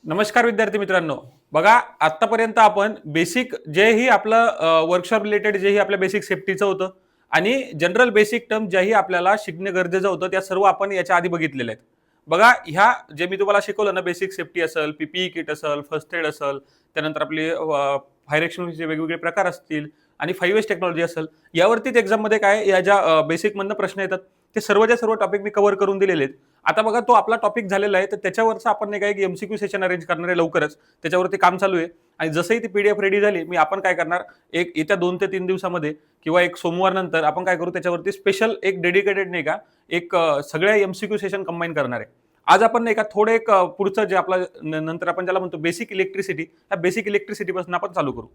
नमस्कार विद्यार्थी मित्रांनो. बघा, आतापर्यंत आपण बेसिक जेही आपलं वर्कशॉप रिलेटेड जेही आपल्या बेसिक सेफ्टीचं होतं आणि जनरल बेसिक टर्म ज्याही आपल्याला शिकणे गरजेचं होतं त्या सर्व आपण याच्या आधी बघितलेल्या आहेत. बघा, ह्या जे मी तुम्हाला शिकवलं ना, बेसिक सेफ्टी असेल, पीपीई किट असेल, फर्स्ट एड असेल, त्यानंतर आपली फायर एक्सटिंग्विशरचे वेगवेगळे प्रकार असतील आणि 5S टेक्नॉलॉजी असेल, यावरतीच एक्झाममध्ये काय या ज्या बेसिकमधनं प्रश्न येतात ते सर्वच्या सर्व टॉपिक मी कव्हर करून दिलेले आहेत. आता बघा, तो आपला टॉपिक झालेला आहे, तर त्याच्यावरचं आपण नाही काय एक एमसीक्यू सेशन अरेंज करणार आहे लवकरच. त्याच्यावरती काम चालू आहे आणि जसंही ती पीडीएफ रेडी झाली, मी आपण काय करणार, एक येत्या 2 ते 3 दिवसामध्ये किंवा एक सोमवार नंतर आपण काय करू, त्याच्यावरती स्पेशल एक डेडिकेटेड नाही का एक सगळ्या एमसीक्यू सेशन कंबाईन करणार आहे. आज आपण नाही का थोडं एक पुढचं जे आपलं नंतर आपण ज्याला म्हणतो बेसिक इलेक्ट्रिसिटी, त्या बेसिक इलेक्ट्रिसिटीपासून आपण चालू करू.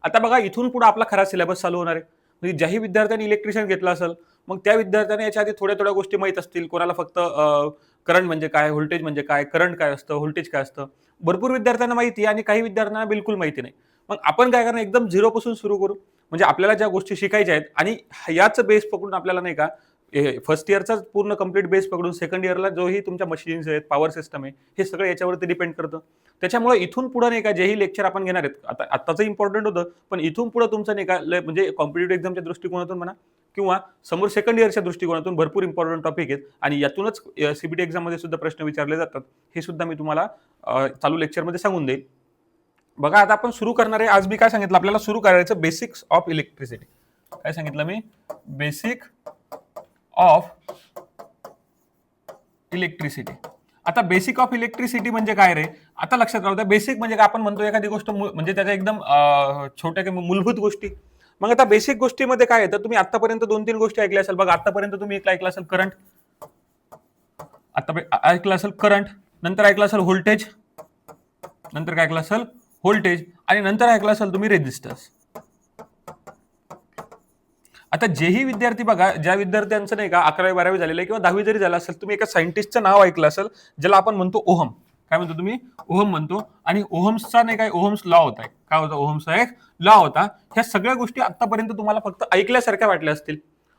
आता बघा, इथून पुढे आपला खरा सिलेबस चालू होणार आहे. म्हणजे ज्याही विद्यार्थ्यांनी इलेक्ट्रिशियन घेतला असेल, मग त्या विद्यार्थ्यांना याच्या आधी थोड्या थोड्या गोष्टी माहीत असतील. कोणाला फक्त करंट म्हणजे काय, व्होल्टेज म्हणजे काय, करंट काय असतं, व्होल्टेज काय असतं, भरपूर विद्यार्थ्यांना माहिती आहे आणि काही विद्यार्थ्यांना बिलकुल माहिती नाही. मग आपण काय करणार, एकदम झिरो पासून सुरू करू. म्हणजे आपल्याला ज्या गोष्टी शिकायच्या आहेत आणि याच बेस पकडून आपल्याला नाही का फर्स्ट इयरचाच पूर्ण कंप्लीट बेस पकडून सेकंड इयरला जोही तुमच्या मशीन्स आहेत, पॉवर सिस्टम आहे, हे सगळं याच्यावरती डिपेंड करतं. त्याच्यामुळे इथून पुढे नाही का जेही लेक्चर आपण घेणार आहेत, आता आत्ताचं इम्पॉर्टंट होतं, पण इथून पुढे तुमचं नाही का म्हणजे कॉम्पिटेटिव्ह एक्झामच्या दृष्टिकोनातून म्हणा किंवा समोर सेकंड इयरच्या दृष्टिकोनातून भरपूर इम्पॉर्टंट टॉपिक आहेत आणि यातूनच सीबीटी एक्झाममध्ये सुद्धा प्रश्न विचारले जातात. हे सुद्धा मी तुम्हाला चालू लेक्चरमध्ये सांगून देईल. बघा, आता आपण सुरू करणार आहे. आज मी काय सांगितलं, आपल्याला सुरू करायचं बेसिक्स ऑफ इलेक्ट्रिसिटी. काय सांगितलं मी? Basic of electricity. आता बेसिक ऑफ इलेक्ट्रिसिटी म्हणजे काय रे? आता लक्षात राहू द्या, बेसिक म्हणजे काय आपण म्हणतो एखादी गोष्ट म्हणजे त्याच्या एकदम छोट्या मूलभूत गोष्टी. मग आता बेसिक गोष्टीमध्ये काय आहे, तर तुम्ही आतापर्यंत 2-3 गोष्टी ऐकल्या असेल. बघा, आतापर्यंत तुम्ही ऐकलं असेल करंट, आता ऐकलं असेल करंट, नंतर ऐकलं असेल व्होल्टेज, नंतर काय ऐकलं असेल व्होल्टेज, आणि नंतर ऐकलं असेल तुम्ही रेजिस्टन्स. आता जेही विद्यार्थी बघा, ज्या विद्यार्थ्यांचं नाही का 11वी-12वी झालेलं आहे किंवा 10वी जरी झालं असेल, तुम्ही एका सायंटिस्टचं नाव ऐकलं असेल ज्याला आपण म्हणतो ओहम. काय म्हणतो तुम्ही? ओहम म्हणतो. आणि ओहम्सचा नाही काय ओहम्स लॉ होता, काय होता ओहम्सचा एक लॉ होता. ह्या सगळ्या गोष्टी आतापर्यंत तुम्हाला फक्त ऐकल्यासारख्या वाटल्या असतील.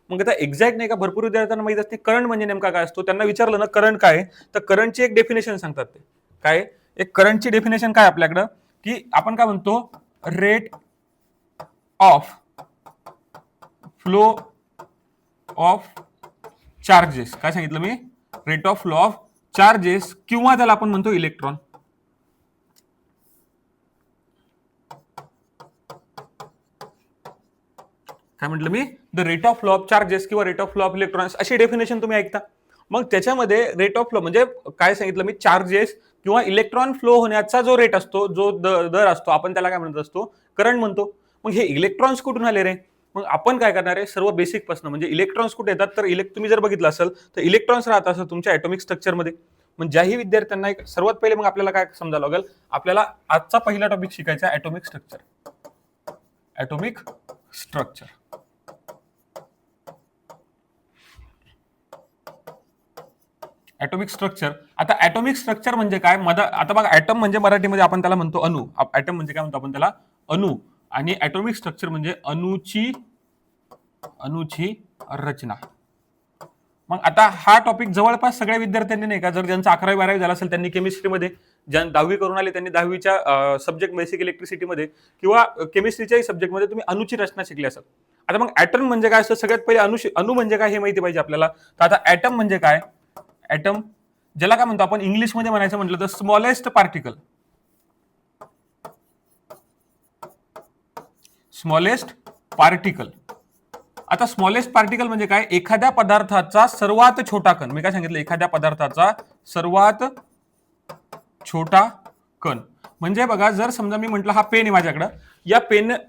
मग आता एक्झॅक्ट नाही का भरपूर विद्यार्थ्यांना माहित असते करंट म्हणजे नेमका काय असतो. त्यांना विचारलं ना करंट काय, तर करंटची एक डेफिनेशन सांगतात. ते काय, एक करंटची डेफिनेशन काय आपल्याकडं, की आपण काय म्हणतो rate of flow of charges. काय सांगितलं मी? Rate of flow of charges, किंवा त्याला आपण म्हणतो इलेक्ट्रॉन. काय म्हटलं मी? The rate of flow of charges किंवा rate of flow of electrons, अशी डेफिनेशन तुम्ही ऐकता. मग त्याच्यामध्ये रेट ऑफ फ्लो म्हणजे काय सांगितलं मी? चार्जेस किंवा इलेक्ट्रॉन फ्लो होण्याचा जो रेट असतो, जो दर असतो, आपण त्याला काय म्हणत असतो? करंट म्हणतो. मग हे इलेक्ट्रॉन्स कुठून आले रे? मग आपण काय करणार आहे, सर्व बेसिक पासून, म्हणजे इलेक्ट्रॉन्स कुठे येतात, तर तुम्ही जर बघितलं असेल तर इलेक्ट्रॉन्स राहत असतात तुमच्या ॲटॉमिक स्ट्रक्चरमध्ये. मग ज्याही विद्यार्थ्यांना सर्वात पहिले मग आपल्याला काय समजावं लागेल, आपल्याला आजचा पहिला टॉपिक शिकायचा आहे atomic structure. Atomic structure. Atomic structure. आता ॲटॉमिक स्ट्रक्चर म्हणजे काय? आता बघा, ॲटम म्हणजे मराठीमध्ये आपण त्याला म्हणतो अणू. ॲटम म्हणजे काय म्हणतो आपण त्याला? अणू. आणि ॲटॉमिक स्ट्रक्चर म्हणजे अणूची रचना. मग आता हा टॉपिक जवळपास सगळ्या विद्यार्थ्यांनी नाही का, जर ज्यांचं 11वी-12वी झालं असेल त्यांनी केमिस्ट्रीमध्ये, ज्या 10वी करून आले त्यांनी 10वीच्या सब्जेक्ट बेसिक इलेक्ट्रिसिटीमध्ये किंवा केमिस्ट्रीच्याही सब्जेक्टमध्ये तुम्ही अणूची रचना शिकली असेल. आता मग ॲटम म्हणजे काय असतं, सगळ्यात पहिले अणू म्हणजे काय हे माहिती पाहिजे आपल्याला. तर आता ॲटम म्हणजे काय? ॲटम ज्याला काय म्हणतो आपण इंग्लिशमध्ये म्हणायचं म्हटलं तर स्मॉलेस्ट पार्टिकल. Smallest particle. आता स्मॉलेस्ट पार्टिकल म्हणजे काय? एखाद्या पदार्थाचा सर्वात छोटा कण. मी काय सांगितलं? एखाद्या पदार्थाचा सर्वात छोटा कण. म्हणजे बघा, जर समजा मी म्हटलं हा पेन आहे माझ्याकडं, या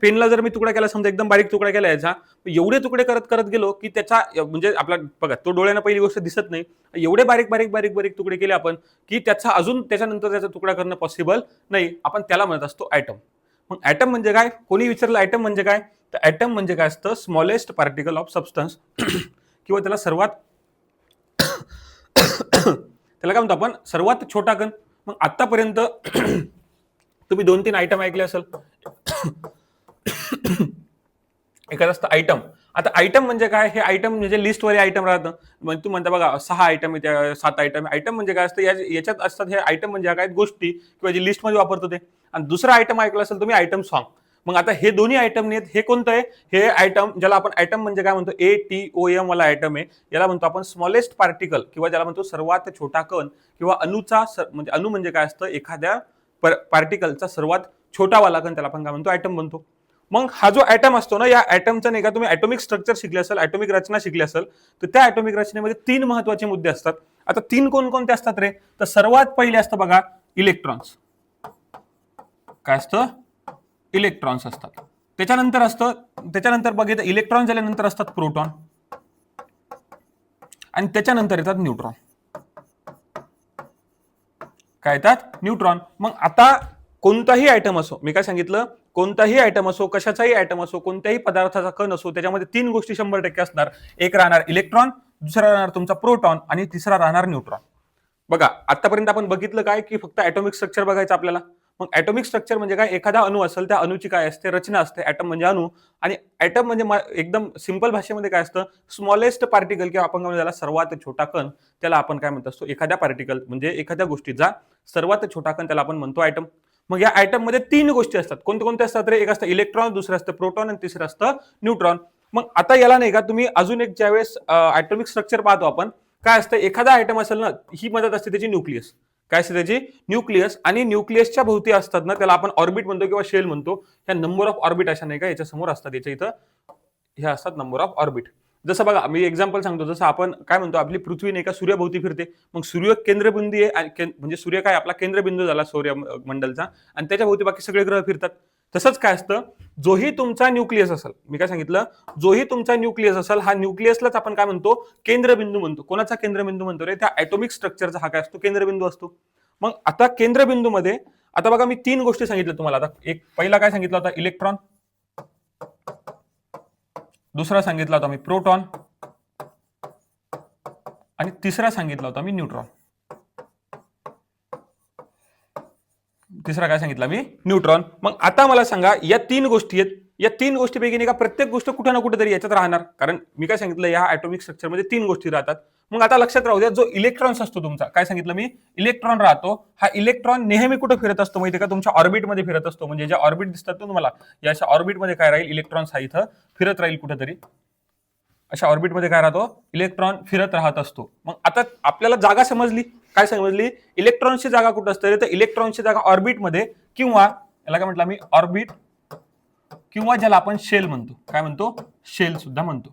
पेनला जर मी तुकडा केला, समजा एकदम बारीक तुकडा केला याचा, एवढे तुकडे करत करत गेलो की त्याचा म्हणजे आपला बघा तो डोळ्यानं पहिली गोष्ट दिसत नाही, एवढे बारीक बारीक बारीक बारीक तुकडे केले आपण की त्याचा अजून त्याच्यानंतर त्याचा तुकडा करणं पॉसिबल नाही. आपण त्याला म्हणत असतो ॲटम. मग ॲटम म्हणजे काय? कोणी विचारलं ॲटम म्हणजे काय, तर ॲटम म्हणजे काय असतं? स्मॉलेस्ट पार्टिकल ऑफ सबस्टन्स किंवा त्याला त्याला काय म्हणतो आपण? सर्वात छोटा कण. मग आतापर्यंत तुम्ही 2-3 आयटम ऐकले असेल. एखादा असतं आयटम आता आयटम म्हणजे काय? हे आयटम म्हणजे लिस्टवाले आयटम राहतं. मग तू म्हणता बघा 6 आयटम आहे, 7 आयटम. आयटम म्हणजे काय असतं? याच्यात असतात हे आयटम म्हणजे काय गोष्टी किंवा जे लिस्टमध्ये वापरतो ते. आणि दुसरा आयटम ऐकला असेल तुम्ही आयटम सॉन्ग. मग आता हे दोन्ही आयटम नाहीत. हे कोणतं आहे? हे आयटम ज्याला आपण आयटम म्हणजे काय म्हणतो? ATOM वाला आयटम आहे. याला म्हणतो आपण स्मॉलेस्ट पार्टिकल किंवा ज्याला म्हणतो सर्वात छोटा कण किंवा म्हणजे अणु म्हणजे काय असतं? एखाद्या पार्टिकलचा सर्वात छोटा वाला कण त्याला आपण काय म्हणतो? आयटम म्हणतो. मग हा जो ॲटम असतो ना, या ॲटमचा नाही का तुम्ही ॲटॉमिक स्ट्रक्चर शिकले असेल, ॲटॉमिक रचना शिकली असेल, तर त्या ॲटॉमिक रचनेमध्ये 3 महत्त्वाचे मुद्दे असतात. आता 3 कोणकोणते असतात रे? तर सर्वात पहिले असतं बघा इलेक्ट्रॉन्स. काय असतं? इलेक्ट्रॉन्स असतात. त्याच्यानंतर बघितलं इलेक्ट्रॉन झाल्यानंतर असतात प्रोटॉन आणि त्याच्यानंतर येतात न्यूट्रॉन. काय येतात? न्यूट्रॉन. मग आता कोणताही आयटम असो, मी काय सांगितलं? कोणताही आयटम असो, कशाचाही आयटम असो, कोणत्याही पदार्थाचा कण असो, त्याच्यामध्ये 3 गोष्टी 100% असणार. एक राहणार इलेक्ट्रॉन, दुसरा राहणार तुमचा प्रोटॉन आणि तिसरा राहणार न्यूट्रॉन. बघा आतापर्यंत आपण बघितलं काय की फक्त ॲटॉमिक स्ट्रक्चर बघायचं आपल्याला. मग ॲटॉमिक स्ट्रक्चर म्हणजे काय? एखादा अणू असेल त्या अणूची काय असते? रचना असते. ॲटम म्हणजे अणू आणि ॲटम म्हणजे एकदम सिंपल भाषेमध्ये काय असतं? स्मॉलेस्ट पार्टिकल किंवा आपण काय त्याला सर्वात छोटा कण, त्याला आपण काय म्हणत असतो? एखाद्या पार्टिकल म्हणजे एखाद्या गोष्टीचा सर्वात छोटा कण त्याला आपण म्हणतो ॲटम. मग या ॲटम मध्ये 3 गोष्टी असतात. कोणते असतात रे? एक असतं इलेक्ट्रॉन, दुसरं असतं प्रोटॉन आणि तिसरं असतं न्यूट्रॉन. मग आता याला नाही का तुम्ही अजून एक ज्यावेळेस ॲटॉमिक स्ट्रक्चर पाहतो आपण, काय असतं? एखादा आयटम असेल ना, ही मदत असते त्याची न्यूक्लियस. काय असते त्याची? न्यूक्लियस. आणि न्यूक्लियसच्या भोवती असतात ना, त्याला आपण ऑर्बिट म्हणतो किंवा शेल म्हणतो. ह्या नंबर ऑफ ऑर्बिट अशा नाही का याच्या समोर असतात, याच्या इथं ह्या असतात नंबर ऑफ ऑर्बिट. जसं बघा मी एक्झाम्पल सांगतो, जसं आपण काय म्हणतो आपली पृथ्वी नाही का सूर्यभोवती फिरते. मग सूर्य केंद्रबिंदू आहे म्हणजे सूर्य काय आपला केंद्रबिंदू झाला मंडलचा आणि त्याच्या भोवती बाकी सगळे ग्रह फिरतात. तसंच काय असतं? जोही तुमचा न्यूक्लियस असेल, मी काय सांगितलं? जोही तुमचा न्यूक्लियस असेल, हा न्यूक्लियसलाच आपण काय म्हणतो? केंद्रबिंदू म्हणतो. कोणाचा केंद्रबिंदू म्हणतो रे? त्या ॲटॉमिक स्ट्रक्चरचा हा काय असतो? केंद्रबिंदू असतो. मग आता केंद्रबिंदूमध्ये आता बघा मी 3 गोष्टी सांगितल्या तुम्हाला. आता एक पहिला काय सांगितलं होता? इलेक्ट्रॉन. दुसरा सांगितला होता मी प्रोटॉन आणि तिसरा सांगितला होता मी न्यूट्रॉन. तिसरा काय सांगितला मी? न्यूट्रॉन. मग आता मला सांगा या 3 गोष्टी आहेत, या 3 गोष्टीपैकी नाही का प्रत्येक गोष्ट कुठे ना कुठे तरी याच्यात राहणार. कारण मी काय सांगितलं या ॲटॉमिक स्ट्रक्चरमध्ये 3 गोष्टी राहतात. मग आता लक्षात राहू द्या, जो इलेक्ट्रॉन्स असतो तुमचा, काय सांगितलं मी? इलेक्ट्रॉन राहतो. हा इलेक्ट्रॉन नेहमी कुठे फिरत असतो माहिती का? तुमच्या ऑर्बिटमध्ये फिरत असतो. म्हणजे ज्या ऑर्बिट दिसतात ना तुम्हाला, या अशा ऑर्बिटमध्ये काय राहील? इलेक्ट्रॉन्स हा इथं फिरत राहील कुठेतरी. अशा ऑर्बिटमध्ये काय राहतो? इलेक्ट्रॉन फिरत राहत असतो. मग आता आपल्याला जागा समजली. काय समजली? इलेक्ट्रॉनची जागा कुठं असते? तर इलेक्ट्रॉनची जागा ऑर्बिटमध्ये किंवा याला काय म्हटलं मी? ऑर्बिट किंवा ज्याला आपण शेल म्हणतो. काय म्हणतो? शेल सुद्धा म्हणतो.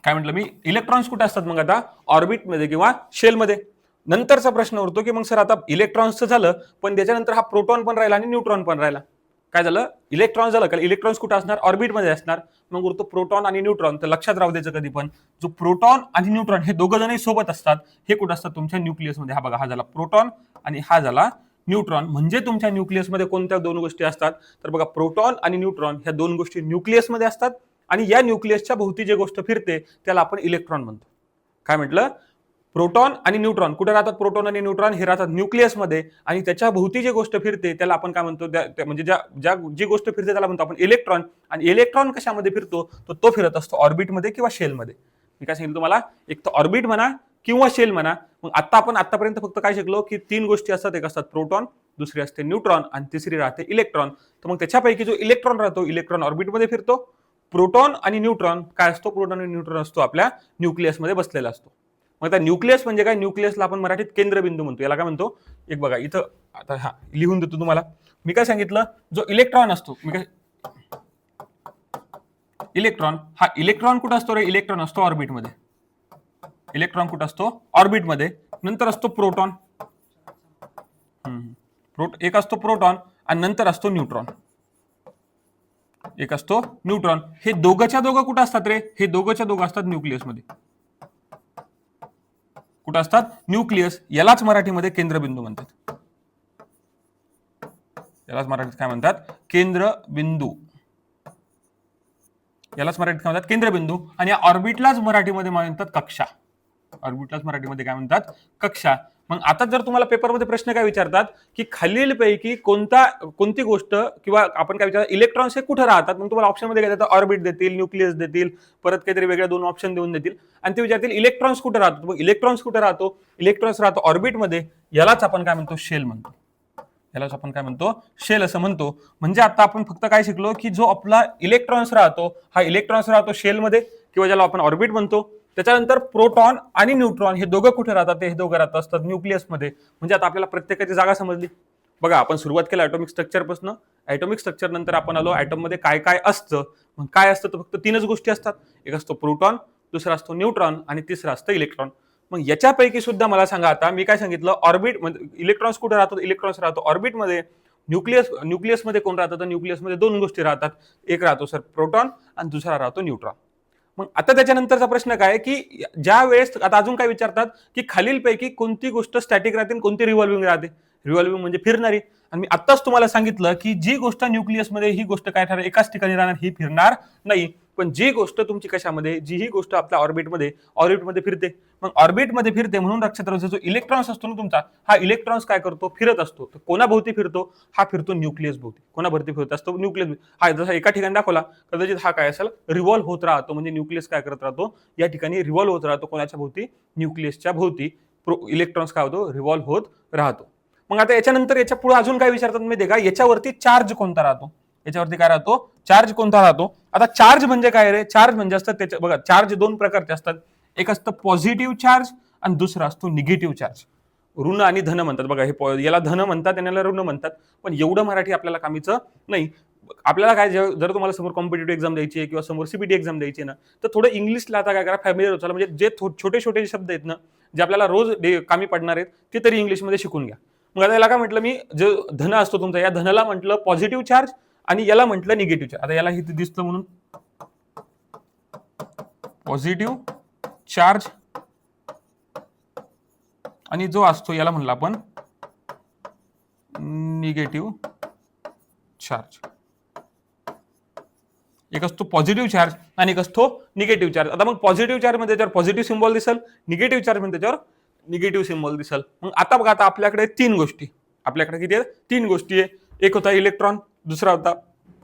काय म्हटलं मी? इलेक्ट्रॉन्स कुठे असतात मग आता? ऑर्बिटमध्ये किंवा शेलमध्ये. नंतरचा प्रश्न उरतो की मग सर आता इलेक्ट्रॉन्सचं झालं, पण त्याच्यानंतर हा प्रोटॉन पण राहिला आणि न्यूट्रॉन पण राहिला. काय झालं? इलेक्ट्रॉन झालं का? इलेक्ट्रॉन्स कुठे असणार? ऑर्बिटमध्ये असणार. मग उरतो प्रोटॉन आणि न्यूट्रॉन. तर लक्षात राहू द्यायचं कधी पण, जो प्रोटॉन आणि न्यूट्रॉन हे दोघं जणही सोबत असतात. हे कुठं असतात? तुमच्या न्यूक्लियसमध्ये. हा बघा, हा झाला प्रोटॉन आणि हा झाला न्यूट्रॉन. म्हणजे तुमच्या न्यूक्लियसमध्ये कोणत्या 2 गोष्टी असतात? तर बघा प्रोटॉन आणि न्यूट्रॉन ह्या 2 गोष्टी न्यूक्लियसमध्ये असतात आणि या न्यूक्लियसच्या भोवती जे गोष्ट फिरते त्याला आपण इलेक्ट्रॉन म्हणतो. काय म्हटलं? प्रोटॉन आणि न्यूट्रॉन कुठे राहतात? प्रोटॉन आणि न्यूट्रॉन हे राहतात न्यूक्लियसमध्ये आणि त्याच्या भोवती जी गोष्ट फिरते त्याला आपण काय म्हणतो? म्हणजे जी गोष्ट फिरते त्याला म्हणतो आपण इलेक्ट्रॉन. आणि इलेक्ट्रॉन कशामध्ये फिरतो? तर तो फिरत असतो ऑर्बिटमध्ये किंवा शेलमध्ये. मी काय सांगितलं तुम्हाला? एक तर ऑर्बिट म्हणा किंवा शेल म्हणा. मग आता आपण आतापर्यंत फक्त काय शिकलो की 3 गोष्टी असतात. एक असतात प्रोटॉन, दुसरी असते न्यूट्रॉन आणि तिसरी राहते इलेक्ट्रॉन. तर मग त्याच्यापैकी जो इलेक्ट्रॉन राहतो, इलेक्ट्रॉन ऑर्बिटमध्ये फिरतो. प्रोटॉन आणि न्यूट्रॉन काय असतो? प्रोटॉन आणि न्यूट्रॉन असतो आपल्या न्यूक्लियसमध्ये बसलेला असतो. मग आता न्यूक्लियस म्हणजे काय? न्यूक्लियसला आपण मराठीत केंद्रबिंदू म्हणतो. याला काय म्हणतो? एक बघा इथं आता हा लिहून देतो तुम्हाला. मी काय सांगितलं? जो इलेक्ट्रॉन असतो, मी काय इलेक्ट्रॉन, हा इलेक्ट्रॉन कुठं असतो रे? इलेक्ट्रॉन असतो ऑर्बिटमध्ये. इलेक्ट्रॉन कुठं असतो? ऑर्बिटमध्ये. नंतर असतो प्रोटॉन. एक असतो प्रोटॉन आणि नंतर असतो न्यूट्रॉन. एक असतो न्यूट्रॉन. हे दोघंच्या दोघं कुठं असतात रे? हे दोघंच्या दोघं असतात न्यूक्लियसमध्ये. कुठं असतात? न्यूक्लियस. यालाच मराठीमध्ये केंद्रबिंदू म्हणतात. यालाच मराठीत काय म्हणतात? केंद्रबिंदू. यालाच मराठीत काय म्हणतात? केंद्रबिंदू. आणि या ऑर्बिटलाच मराठीमध्ये म्हणतात कक्षा. ऑर्बिटलाच मराठीमध्ये काय म्हणतात? कक्षा. मग आता जर तुम्हाला पेपरमध्ये प्रश्न काय विचारतात की खालीलपैकी कोणती गोष्ट किंवा आपण काय विचारतात इलेक्ट्रॉन्स हे कुठे राहतात, मग तुम्हाला ऑप्शन मध्ये काय देतात, ऑर्बिट देतील, न्यूक्लियस देतील, परत काहीतरी वेगळ्या 2 ऑप्शन देऊन देतील आणि ते विचारतील इलेक्ट्रॉन्स कुठे राहतो. मग इलेक्ट्रॉन्स कुठे राहतो, इलेक्ट्रॉन्स राहतो ऑर्बिटमध्ये. यालाच आपण काय म्हणतो, शेल म्हणतो. यालाच आपण काय म्हणतो, शेल असं म्हणतो. म्हणजे आता आपण फक्त काय शिकलो की जो आपला इलेक्ट्रॉन्स राहतो हा इलेक्ट्रॉन्स राहतो शेलमध्ये किंवा ज्याला आपण ऑर्बिट म्हणतो. त्याच्यानंतर प्रोटॉन आणि न्यूट्रॉन हे दोघं कुठे राहतात, हे दोघं राहत असतात न्यूक्लियसमध्ये. म्हणजे आता आपल्याला प्रत्येकाची जागा समजली. बघा आपण सुरुवात केली ॲटॉमिक स्ट्रक्चरपासून. ॲटॉमिक स्ट्रक्चर नंतर आपण आलो ॲटम मध्ये काय काय असतं. मग काय असतं तर फक्त 3च गोष्टी असतात. एक असतो प्रोटॉन, दुसरा असतो न्यूट्रॉन आणि तिसरा असतं इलेक्ट्रॉन. मग याच्यापैकी सुद्धा मला सांगा, आता मी काय सांगितलं, ऑर्बिट म्हणजे इलेक्ट्रॉन्स कुठे राहतात, इलेक्ट्रॉन्स राहतो ऑर्बिटमध्ये. न्यूक्लियसमध्ये कोण राहतात, तर न्यूक्लियसमध्ये 2 गोष्टी राहतात. एक राहतो सर प्रोटॉन आणि दुसरा राहतो न्यूट्रॉन. मग आता त्याच्यानंतरचा प्रश्न काय की ज्या वेळेस आता अजून काय विचारतात की खालीलपैकी कोणती गोष्ट स्टॅटिक राहते, कोणती रिव्हॉल्विंग राहते. रिव्हॉल्विंग म्हणजे फिरणारी. आणि मी आत्ताच तुम्हाला सांगितलं की जी गोष्ट न्यूक्लियसमध्ये ही गोष्ट काय ठरणार, एकाच ठिकाणी राहणार, ही फिरणार नाही. पण जी गोष्ट तुमची कशामध्ये, जी ही गोष्ट आपल्या ऑर्बिटमध्ये फिरते. मग ऑर्बिटमध्ये फिरते म्हणून लक्षात राहायचं, जो इलेक्ट्रॉन्स असतो ना तुमचा, हा इलेक्ट्रॉन्स काय करतो, फिरत असतो. तर कोणाभोवती फिरतो, हा फिरतो न्यूक्लियस भोवती. कोणाभोवती फिरत असतो, न्यूक्लियस. हा जसा एका ठिकाणी दाखवला कदाचित हा काय असेल, रिव्हॉल्व होत राहतो. म्हणजे न्यूक्लियस काय करत राहतो, या ठिकाणी रिव्हॉल्व होत राहतो. कोणाच्या भोवती, न्यूक्लियसच्या भोवती इलेक्ट्रॉन्स काय होतो, रिव्हॉल्व होत राहतो. मग आता याच्यानंतर याच्या पुढे अजून काय विचारतात माहिती का, याच्यावरती चार्ज कोणता राहतो, याच्यावरती काय राहतो, चार्ज कोणता राहतो. आता चार्ज म्हणजे काय रे, चार्ज म्हणजे असतात त्याच्या बघा, चार्ज 2 प्रकारचे असतात. एक असतं पॉझिटिव्ह चार्ज आणि दुसरा असतो निगेटिव्ह चार्ज. ऋण आणि धन म्हणतात बघा, हे याला धन म्हणतात, याला ऋण म्हणतात. पण एवढं मराठी आपल्याला कामीचं नाही. आपल्याला काय, जर तुम्हाला समोर कॉम्पिटेटिव्ह एक्झाम द्यायची आहे किंवा समोर सीबीटी एक्झाम द्यायची आहे ना, तर थोडं इंग्लिशला आता काय करा, फॅमिलियर होतं. म्हणजे जे छोटे छोटे शब्द आहेत ना, जे आपल्याला रोज कामी पडणार आहेत, ते तरी इंग्लिशमध्ये शिकून घ्या. मग आता याला काय म्हटलं मी, जो धन असतो तुमचा, या धनाला म्हटलं पॉझिटिव्ह चार्ज आणि याला म्हटलं निगेटिव्ह चार्ज. आता याला इथे दिसतं म्हणून पॉझिटिव्ह चार्ज आणि जो असतो याला म्हणलं आपण निगेटिव्ह चार्ज. एक असतो पॉझिटिव्ह चार्ज आणि एक असतो निगेटिव्ह चार्ज. आता मग पॉझिटिव्ह चार्ज मध्ये त्याच्यावर पॉझिटिव्ह सिम्बॉल दिसेल, निगेटिव्ह चार्ज मध्ये त्याच्यावर निगेटिव्ह सिम्बॉल दिसेल. मग आता बघा, आता आपल्याकडे 3 गोष्टी, आपल्याकडे किती आहेत, 3 गोष्टी आहे. एक होता इलेक्ट्रॉन, दुसरा होता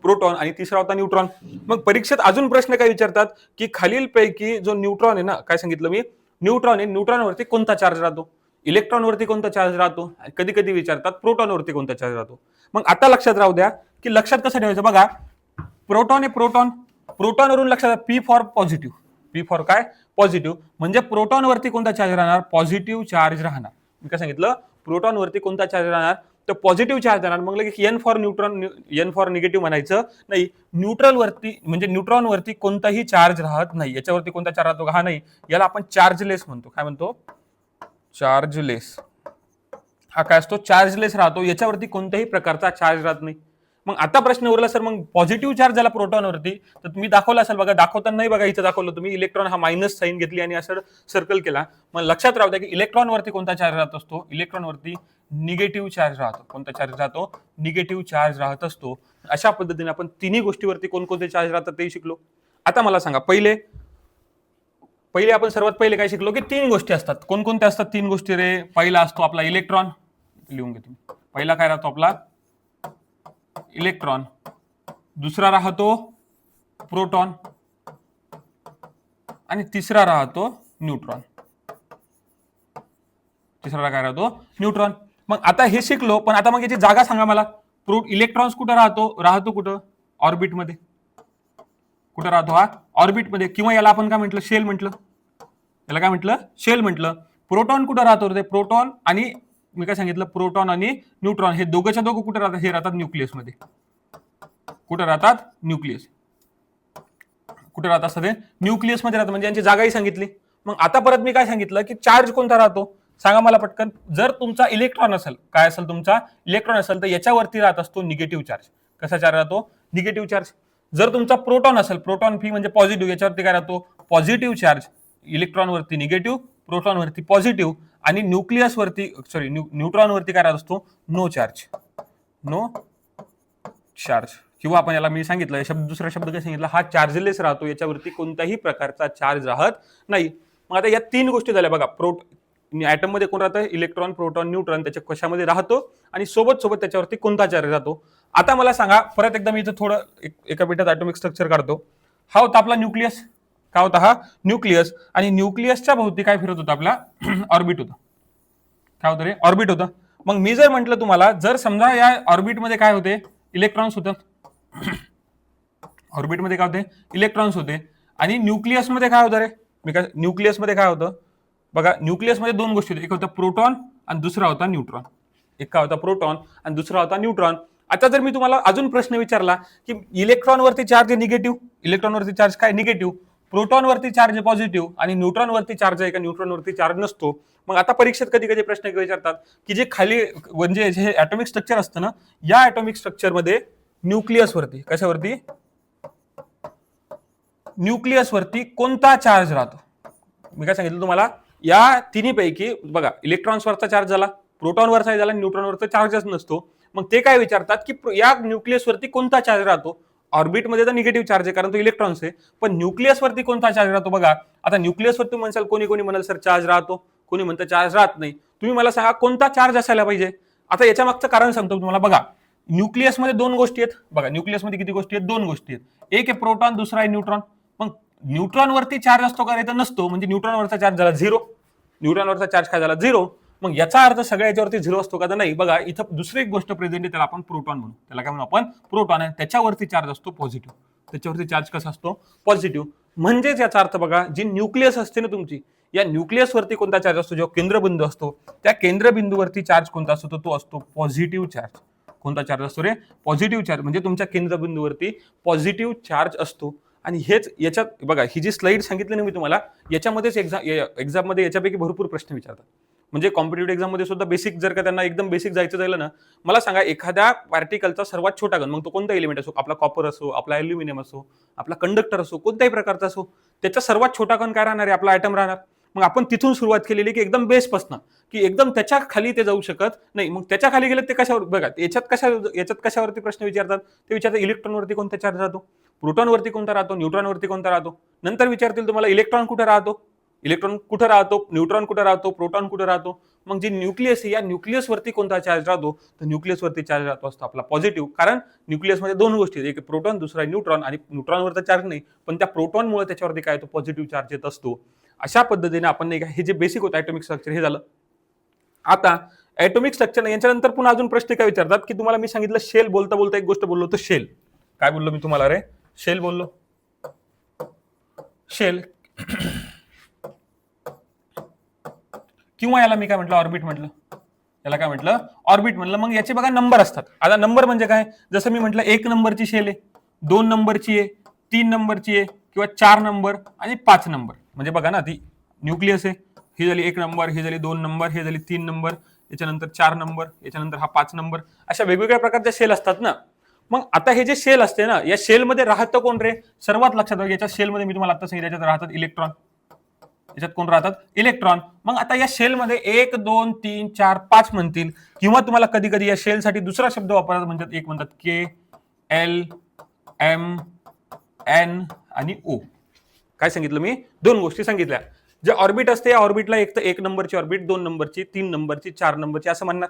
प्रोटॉन आणि तिसरा होता न्यूट्रॉन. मग परीक्षेत अजून प्रश्न काय विचारतात की खालीलपैकी जो न्यूट्रॉन आहे ना, काय सांगितलं मी, न्यूट्रॉन आहे, न्यूट्रॉनवरती कोणता चार्ज राहतो, इलेक्ट्रॉनवरती कोणता चार्ज राहतो, कधी कधी विचारतात प्रोटॉनवरती कोणता चार्ज राहतो. मग आता लक्षात राहू द्या की लक्षात कसं ठेवायचं बघा, प्रोटॉन आहे, प्रोटॉनवरून लक्षात, P for positive, P for काय, पॉझिटिव्ह. म्हणजे प्रोटॉनवरती कोणता चार्ज राहणार, पॉझिटिव्ह चार्ज राहणार. मी काय सांगितलं, प्रोटॉनवरती कोणता चार्ज राहणार, तर पॉझिटिव्ह चार्ज राहणार. मग लगेच N for neutron, N for negative म्हणायचं नाही. न्यूट्रलवरती म्हणजे न्यूट्रॉनवरती कोणताही चार्ज राहत नाही. याच्यावरती कोणता चार्ज राहतो, हा नाही. याला आपण चार्जलेस म्हणतो. काय म्हणतो, चार्जलेस. हा काय असतो, चार्जलेस राहतो. याच्यावरती कोणत्याही प्रकारचा चार्ज राहत नाही. मग आता प्रश्न उरला सर, मग पॉझिटिव्ह चार्ज झाला प्रोटॉनवरती, तर तुम्ही दाखवला असेल बघा, दाखवताना नाही बघा, इथं दाखवलं तुम्ही, इलेक्ट्रॉन हा मायनस साईन घेतली आणि असं सर्कल केला. मग लक्षात राहू द्या की इलेक्ट्रॉनवरती कोणता चार्ज राहत असतो, इलेक्ट्रॉनवरती निगेटिव्ह चार्ज राहतो. कोणता चार्ज राहतो, निगेटिव्ह चार्ज राहत असतो. अशा पद्धतीने आपण तिन्ही गोष्टीवरती कोणकोणते चार्ज राहतात ते शिकलो. आता मला सांगा, पहिले आपण सर्वात पहिले काय शिकलो की 3 गोष्टी असतात. कोणकोणत्या असतात 3 गोष्टी रे, पहिला असतो आपला इलेक्ट्रॉन, लिहून घेतो. पहिला काय राहतो आपला इलेक्ट्रॉन, दुसरा राहतो प्रोटॉन आणि तिसरा राहतो न्यूट्रॉन. तिसरा काय राहतो, न्यूट्रॉन. मग आता हे शिकलो, पण आता मग याची जागा सांगा मला. इलेक्ट्रॉन्स कुठं राहतो कुठं, ऑर्बिटमध्ये. कुठं राहतो हा, ऑर्बिटमध्ये. किंवा याला आपण काय म्हटलं, शेल म्हटलं. याला काय म्हटलं, शेल म्हटलं. प्रोटॉन कुठं राहतो रे, प्रोटॉन आणि मी काय सांगितलं, प्रोटॉन आणि न्यूट्रॉन हे दोघंच्या दोघं कुठे राहतात, हे राहतात न्यूक्लियसमध्ये. कुठे राहतात, न्यूक्लियस. कुठे राहतात सगळे, न्यूक्लियसमध्ये राहतात. म्हणजे यांची जागाही सांगितली. मग आता परत मी काय सांगितलं की चार्ज कोणता राहतो, सांगा मला पटकन. जर तुमचा इलेक्ट्रॉन असेल, काय असेल तुमचा इलेक्ट्रॉन असेल, तर याच्यावरती राहत असतो निगेटिव्ह चार्ज. कसा चार्ज राहतो, निगेटिव्ह चार्ज. जर तुमचा प्रोटॉन असेल, प्रोटॉन पी म्हणजे पॉझिटिव्ह, याच्यावरती काय राहतो, पॉझिटिव्ह चार्ज. इलेक्ट्रॉनवरती निगेटिव्ह, प्रोटॉनवरती पॉझिटिव्ह आणि न्यूट्रॉनवरती काय राहत असतो, नो चार्ज. No charge. किंवा आपण याला मी सांगितलं शब्द, दुसरा शब्द काय सांगितला, हा चार्जलेस राहतो. याच्यावरती कोणत्याही प्रकारचा चार्ज राहत नाही. मग आता या 3 गोष्टी झाल्या बघा, ऍटम मध्ये कोण राहतं, इलेक्ट्रॉन, प्रोटॉन, न्यूट्रॉन, त्याच्या कशामध्ये राहतो आणि सोबत सोबत त्याच्यावरती कोणता चार्ज राहतो. आता मला सांगा परत एकदा, मी इथं थोडं एका मिनिटात ॲटॉमिक स्ट्रक्चर काढतो. हा होता आपला न्यूक्लियस. काय होता हा, न्यूक्लियस. आणि न्यूक्लियसच्या भोवती काय फिरत होतं आपला ऑर्बिट होतं. काय होतं रे, ऑर्बिट होतं. मग मी जर म्हटलं तुम्हाला, जर समजा या ऑर्बिटमध्ये काय होते, इलेक्ट्रॉन्स होतं. ऑर्बिटमध्ये काय होते, इलेक्ट्रॉन्स होते. आणि न्यूक्लियसमध्ये काय होतं रे, मी काय, न्यूक्लियसमध्ये काय होतं बघा, न्यूक्लियसमध्ये दोन गोष्टी होत्या, एक होता प्रोटॉन आणि दुसरा होता न्यूट्रॉन. एक काय होता प्रोटॉन आणि दुसरा होता न्यूट्रॉन. आता जर मी तुम्हाला अजून प्रश्न विचारला की इलेक्ट्रॉनवरती चार्ज आहे निगेटिव्ह, इलेक्ट्रॉनवरती चार्ज काय निगेटिव्ह, प्रोटॉनवरती चार्ज आहे पॉझिटिव्ह आणि न्यूट्रॉनवरती चार्ज आहे का न्यूट्रॉनवरती चार्ज नसतो. मग आता परीक्षेत कधी कधी प्रश्न विचारतात की जे खाली म्हणजे जे ॲटॉमिक स्ट्रक्चर असतं ना, या ॲटॉमिक स्ट्रक्चरमध्ये न्यूक्लियसवरती, कशावरती, न्यूक्लियसवरती कोणता चार्ज राहतो. मी काय सांगितलं तुम्हाला, या तिन्हीपैकी बघा, इलेक्ट्रॉन्सवरचा चार्ज झाला, प्रोटॉनवरचा झाला, न्यूट्रॉनवरचा चार्जच नसतो. मग ते काय विचारतात की या न्यूक्लियसवरती कोणता चार्ज राहतो. ऑर्बिटमध्ये तर निगेटिव्ह चार्ज आहे कारण तो इलेक्ट्रॉन्स आहे, पण न्यूक्लियसवरती कोणता चार्ज राहतो. बघा आता न्यूक्लियसवरती म्हणसाल, कोणी कोणी म्हणाल सर चार्ज राहतो, कोणी म्हणतं चार्ज राहत नाही. तुम्ही मला सांगा कोणता चार्ज असायला पाहिजे. आता याच्या मागचं कारण सांगतो तुम्हाला. बघा न्यूक्लियसमध्ये दोन गोष्टी आहेत. बघा न्यूक्लियसमध्ये किती गोष्टी आहेत, दोन गोष्टी आहेत. एक आहे प्रोटॉन, दुसरा आहे न्यूट्रॉन. मग न्यूट्रॉनवरती चार्ज असतो का, तर नसतो. म्हणजे न्यूट्रॉनवरचा चार्ज झाला झिरो, न्यूट्रॉनवरचा चार्ज काय झाला, झिरो. मग याचा अर्थ सगळ्या याच्यावरती झिरो असतो का, तर नाही. बघा इथं दुसरी एक गोष्ट प्रेझेंट आहे, त्याला आपण प्रोटॉन म्हणू. त्याला काय म्हणू आपण, प्रोटॉन आहे. त्याच्यावरती चार्ज असतो पॉझिटिव्ह, त्याच्यावरती चार्ज कसा असतो, पॉझिटिव्ह. म्हणजेच याचा अर्थ बघा, जी न्यूक्लियस असते ना तुमची, या न्यूक्लियसवरती कोणता चार्ज असतो, जेव्हा केंद्रबिंदू असतो त्या केंद्रबिंदूवरती चार्ज कोणता असतो, तो असतो पॉझिटिव्ह चार्ज. कोणता चार्ज असतो रे, पॉझिटिव्ह चार्ज. म्हणजे तुमच्या केंद्रबिंदूवरती पॉझिटिव्ह चार्ज असतो. आणि हेच याच्यात बघा, ही जी स्लाइड सांगितली ना मी तुम्हाला, याच्यामध्येच एक्झाममध्ये याच्यापैकी भरपूर प्रश्न विचारतात. म्हणजे कॉम्पिटेटिव्ह एक्झाममध्ये सुद्धा बेसिक, जर का त्यांना एकदम बेसिक जायचं झालं ना, मला सांगा एखाद्या पार्टिकलचा सर्वात छोटा कण, मग तो कोणता एलिमेंट असो, आपला कॉपर असो, आपला अल्युमिनियम असो, आपला कंडक्टर असो, कोणत्याही प्रकारचा असो, त्याचा सर्वात छोटा कण काय राहणार आहे, आपला ॲटम राहणार. मग आपण तिथून सुरुवात केलेली की एकदम बेसपासून, की एकदम त्याच्या खाली ते जाऊ शकत नाही. मग त्याच्या खाली गेले ते कशावर, बघा याच्यात कशावरती प्रश्न विचारतात, ते विचारतात इलेक्ट्रॉनवरती कोणता चार्ज राहतो, प्रोटॉनवरती कोणता राहतो, न्यूट्रॉनवरती कोणता राहतो. नंतर विचारतील तुम्हाला इलेक्ट्रॉन कुठे राहतो, न्यूट्रॉन कुठे राहतो, प्रोटॉन कुठे राहतो. मग जे न्यूक्लियस आहे, या न्यूक्लियसवरती कोणता चार्ज राहतो, तर न्यूक्लियसवरती चार्ज राहतो असतो आपला पॉझिटिव्ह. कारण न्यूक्लियसमध्ये दोन गोष्टी आहेत, एक प्रोटॉन, दुसरा न्यूट्रॉन. आणि न्यूट्रॉनवरचा चार्ज नाही, पण त्या प्रोटॉनमुळे त्याच्यावरती काय होतो, पॉझिटिव्ह चार्ज येत असतो. अशा पद्धतीने आपण नाही का, हे जे बेसिक होतं ॲटॉमिक स्ट्रक्चर हे झालं. आता ॲटॉमिक स्ट्रक्चर याच्यानंतर पुन्हा अजून प्रश्न काय विचारतात, की तुम्हाला मी सांगितलं शेल, बोलता बोलता एक गोष्ट बोललो होतो, शेल. काय बोललो मी तुम्हाला रे, शेल बोललो, शेल. किंवा याला मी काय म्हटलं, ऑर्बिट म्हटलं. याला काय म्हटलं, ऑर्बिट म्हटलं. मग याचे बघा नंबर असतात. आता नंबर म्हणजे काय, जसं मी म्हटलं 1 नंबरची शेल आहे, 2 नंबरची आहे, 3 नंबरची आहे, किंवा 4 नंबर आणि 5 नंबर. म्हणजे बघा ना, ती न्यूक्लियस आहे, ही झाली 1 नंबर, ही झाली 2 नंबर, ही झाली 3 नंबर, याच्यानंतर 4 नंबर, याच्यानंतर हा 5 नंबर. अशा वेगवेगळ्या प्रकारच्या शेल असतात ना. मग आता हे जे शेल असते ना, या शेलमध्ये राहतं कोण रे, सर्वात लक्षात याच्या शेलमध्ये मी तुम्हाला आता सांगितलं, याच्यात राहतात इलेक्ट्रॉन. याच्यात कोण राहतात, इलेक्ट्रॉन. मग आता या शेलमध्ये 1 2 3 4 5 म्हणतील, किंवा तुम्हाला कधी कधी या शेलसाठी दुसरा शब्द वापरतात, म्हणतात एक म्हणतात के, एल, एम, एन आणि ओ. काय सांगितलं मी, दोन गोष्टी सांगितल्या. जे ऑर्बिट असते, या ऑर्बिटला एक तर 1 नंबरची ऑर्बिट, 2 नंबरची, 3 नंबरची, 4 नंबरची असं म्हणणार.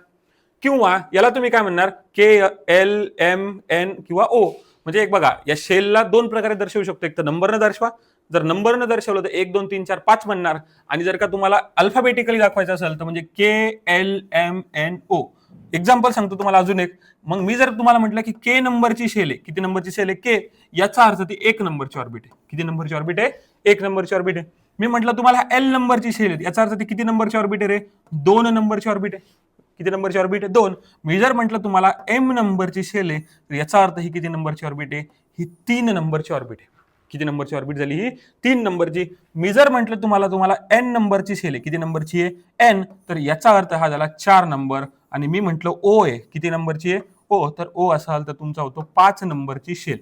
किंवा याला तुम्ही काय म्हणणार, के, एल, एम, एन किंवा ओ. म्हणजे एक बघा, या शेलला दोन प्रकारे दर्शवू शकतो. एक तर नंबरनं दर्शवा, जर नंबरनं दर्शवलं तर 1 2 3 4 5 म्हणणार. आणि जर का तुम्हाला अल्फाबेटिकली दाखवायचं असेल तर म्हणजे के, एल, एम, एन, ओ. एक्झाम्पल सांगतो तुम्हाला अजून एक. मग मी जर तुम्हाला म्हटलं की के नंबरची शेल आहे, किती नंबरची शेल आहे, के, याचा अर्थ ती 1 नंबरची ऑर्बिट आहे. किती नंबरची ऑर्बिट आहे, 1 नंबरची ऑर्बिट आहे. मी म्हटलं तुम्हाला एल नंबरची शेल आहे, याचा अर्थ ती किती नंबरची ऑर्बिट आहे रे, 2 नंबरची ऑर्बिट आहे. किती नंबरची ऑर्बिट आहे, 2. मी जर म्हटलं तुम्हाला एम नंबरची शेल आहे, तर याचा अर्थ ही किती नंबरची ऑर्बिट आहे, ही 3 नंबरची ऑर्बिट आहे. किती नंबरची ऑर्बिट झाली, ही 3 नंबरची. मी जर म्हटलं तुम्हाला एन नंबरची शेल आहे, किती नंबरची आहे, एन, तर याचा अर्थ हा झाला 4 नंबर. आणि मी म्हटलं ओ आहे, किती नंबरची आहे, ओ, तर ओ असाल तर तुमचा होतो 5 नंबरची शेल.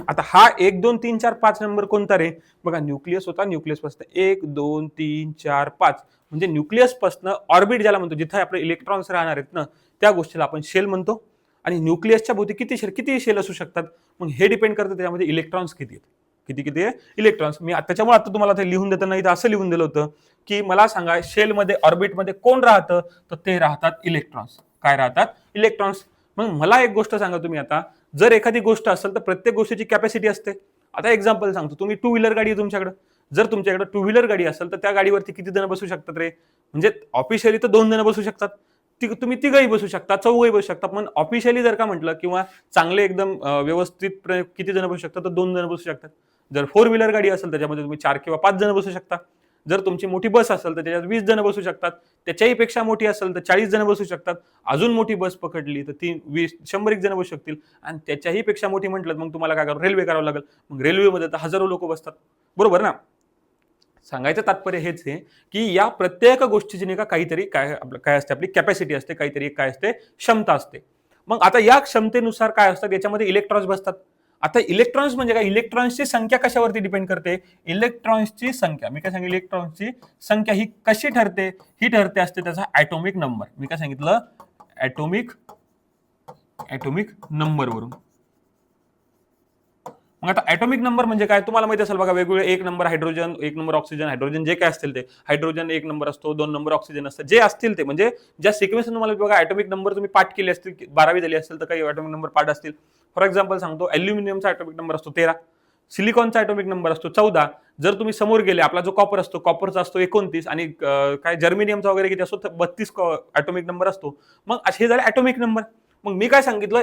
आता हा 1 2 3 4 5 नंबर कोणता रे, बघा न्यूक्लियस होता, न्यूक्लियस पासून 1 2 3 4 5, म्हणजे न्यूक्लियस पासून ऑर्बिट ज्याला म्हणतो, जिथे आपले इलेक्ट्रॉन्स राहणार आहेत ना, त्या गोष्टीला आपण शेल म्हणतो. आणि न्यूक्लियसच्या भोवती किती शेल असू शकतात, मग हे डिपेंड करतं त्याच्यामध्ये इलेक्ट्रॉन्स किती आहेत, किती आहे इलेक्ट्रॉन्स. मी त्याच्यामुळे आता तुम्हाला ते लिहून देताना इथं असं लिहून दिलं होतं की मला सांगा शेलमध्ये ऑर्बिटमध्ये कोण राहतं, तर ते राहतात इलेक्ट्रॉन्स. काय राहतात? इलेक्ट्रॉन्स. मग मला एक गोष्ट सांगा तुम्ही आता, जर एखादी गोष्ट असेल तर प्रत्येक गोष्टीची कॅपॅसिटी असते. आता एक्झाम्पल सांगतो, तुम्ही टू व्हीलर गाडी आहे तुमच्याकडे, जर तुमच्याकडे टू व्हीलर गाडी असेल तर त्या गाडीवरती किती जण बसू शकतात रे? म्हणजे ऑफिशियली तर 2 जण बसू शकतात, तुम्ही तिघही बसू शकता, चौघही बसू शकता, पण ऑफिशियली जर का म्हटलं किंवा चांगले एकदम व्यवस्थित किती जण बसू शकतात, तर 2 जण बसू शकतात. जर फोर व्हीलर गाडी असेल त्याच्यामध्ये तुम्ही 4 किंवा 5 जण बसू शकता. जर तुमची मोठी बस असेल तर त्याच्यात 20 जण बसू शकतात. त्याच्याही पेक्षा मोठी असेल तर 40 जण बसू शकतात. अजून मोठी बस पकडली तर 100 जण बसू शकतील. आणि त्याच्याही पेक्षा मोठी म्हटलं मग तुम्हाला काय करावं, रेल्वे करावं लागेल. मग रेल्वेमध्ये तर हजारो लोक बसतात, बरोबर ना? सांगायचं तात्पर्य हेच आहे की या प्रत्येक गोष्टीची नाही का काहीतरी काय असते, आपली कॅपॅसिटी असते, काहीतरी काय असते, क्षमता असते. मग आता या क्षमतेनुसार काय असतात, याच्यामध्ये इलेक्ट्रॉन्स बसतात. आता इलेक्ट्रॉन्स म्हणजे काय, इलेक्ट्रॉन्सची संख्या कशावरती डिपेंड करते? इलेक्ट्रॉन्सची संख्या, मी काय सांगितलं, इलेक्ट्रॉन्सची संख्या ही कशी ठरते? ही ठरते असते त्याचा ॲटॉमिक नंबर. मी काय सांगितलं? ॲटॉमिक नंबरवरून. मग आता ॲटॉमिक नंबर म्हणजे काय, तुम्हाला माहिती असेल बघा, वेगवेगळे 1 number hydrogen, 1 number oxygen, hydrogen जे काय असतील ते, हायड्रोजन 1 नंबर असतो, 2 नंबर ऑक्सिजन असतं, जे असतील ते, म्हणजे ज्या सिक्वेन्स तुम्हाला बघा ॲटॉमिक नंबर तुम्ही पाठ केले असतील, 12वी झाली असेल तर काही ॲटॉमिक नंबर पाठ असतील. फॉर एक्झाम्पल सांगतो, ॲल्युमिनियमचा ॲटॉमिक नंबर असतो 13, सिलिकॉनचा ॲटॉमिक नंबर असतो 14. जर तुम्ही समोर गेले, आपला जो कॉपर असतो, कॉपरचा असतो 29, आणि काय जर्मेनियमचा वगैरे किती असतो, 32 ॲटॉमिक नंबर असतो. मग असे झाले ॲटॉमिक नंबर. मग मी काय सांगितलं,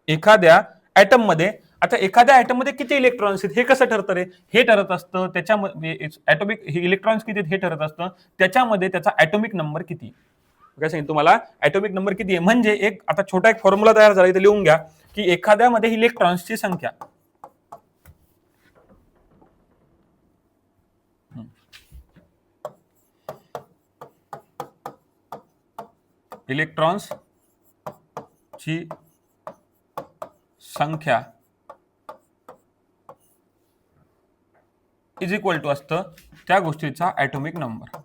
एखाद्या ॲटम मध्ये, आता एखाद्या ॲटम मध्ये किती इलेक्ट्रॉन्स आहेत हे कसं ठरतं रे? हे ठरत असतं त्याच्यामध्ये ॲटॉमिक इलेक्ट्रॉन्स किती आहेत हे ठरत असतं त्याच्यामध्ये त्याचा ॲटॉमिक नंबर किती. काय सांगितलं तुम्हाला, ॲटॉमिक नंबर किती आहे म्हणजे एक आता छोटा एक फॉर्म्युला तयार झाला, इथे लिहून घ्या की एखाद्यामध्ये इलेक्ट्रॉन्सची संख्या, इलेक्ट्रॉन्स ची संख्या इज इक्वल टू असतं त्या गोष्टीचा ॲटॉमिक नंबर.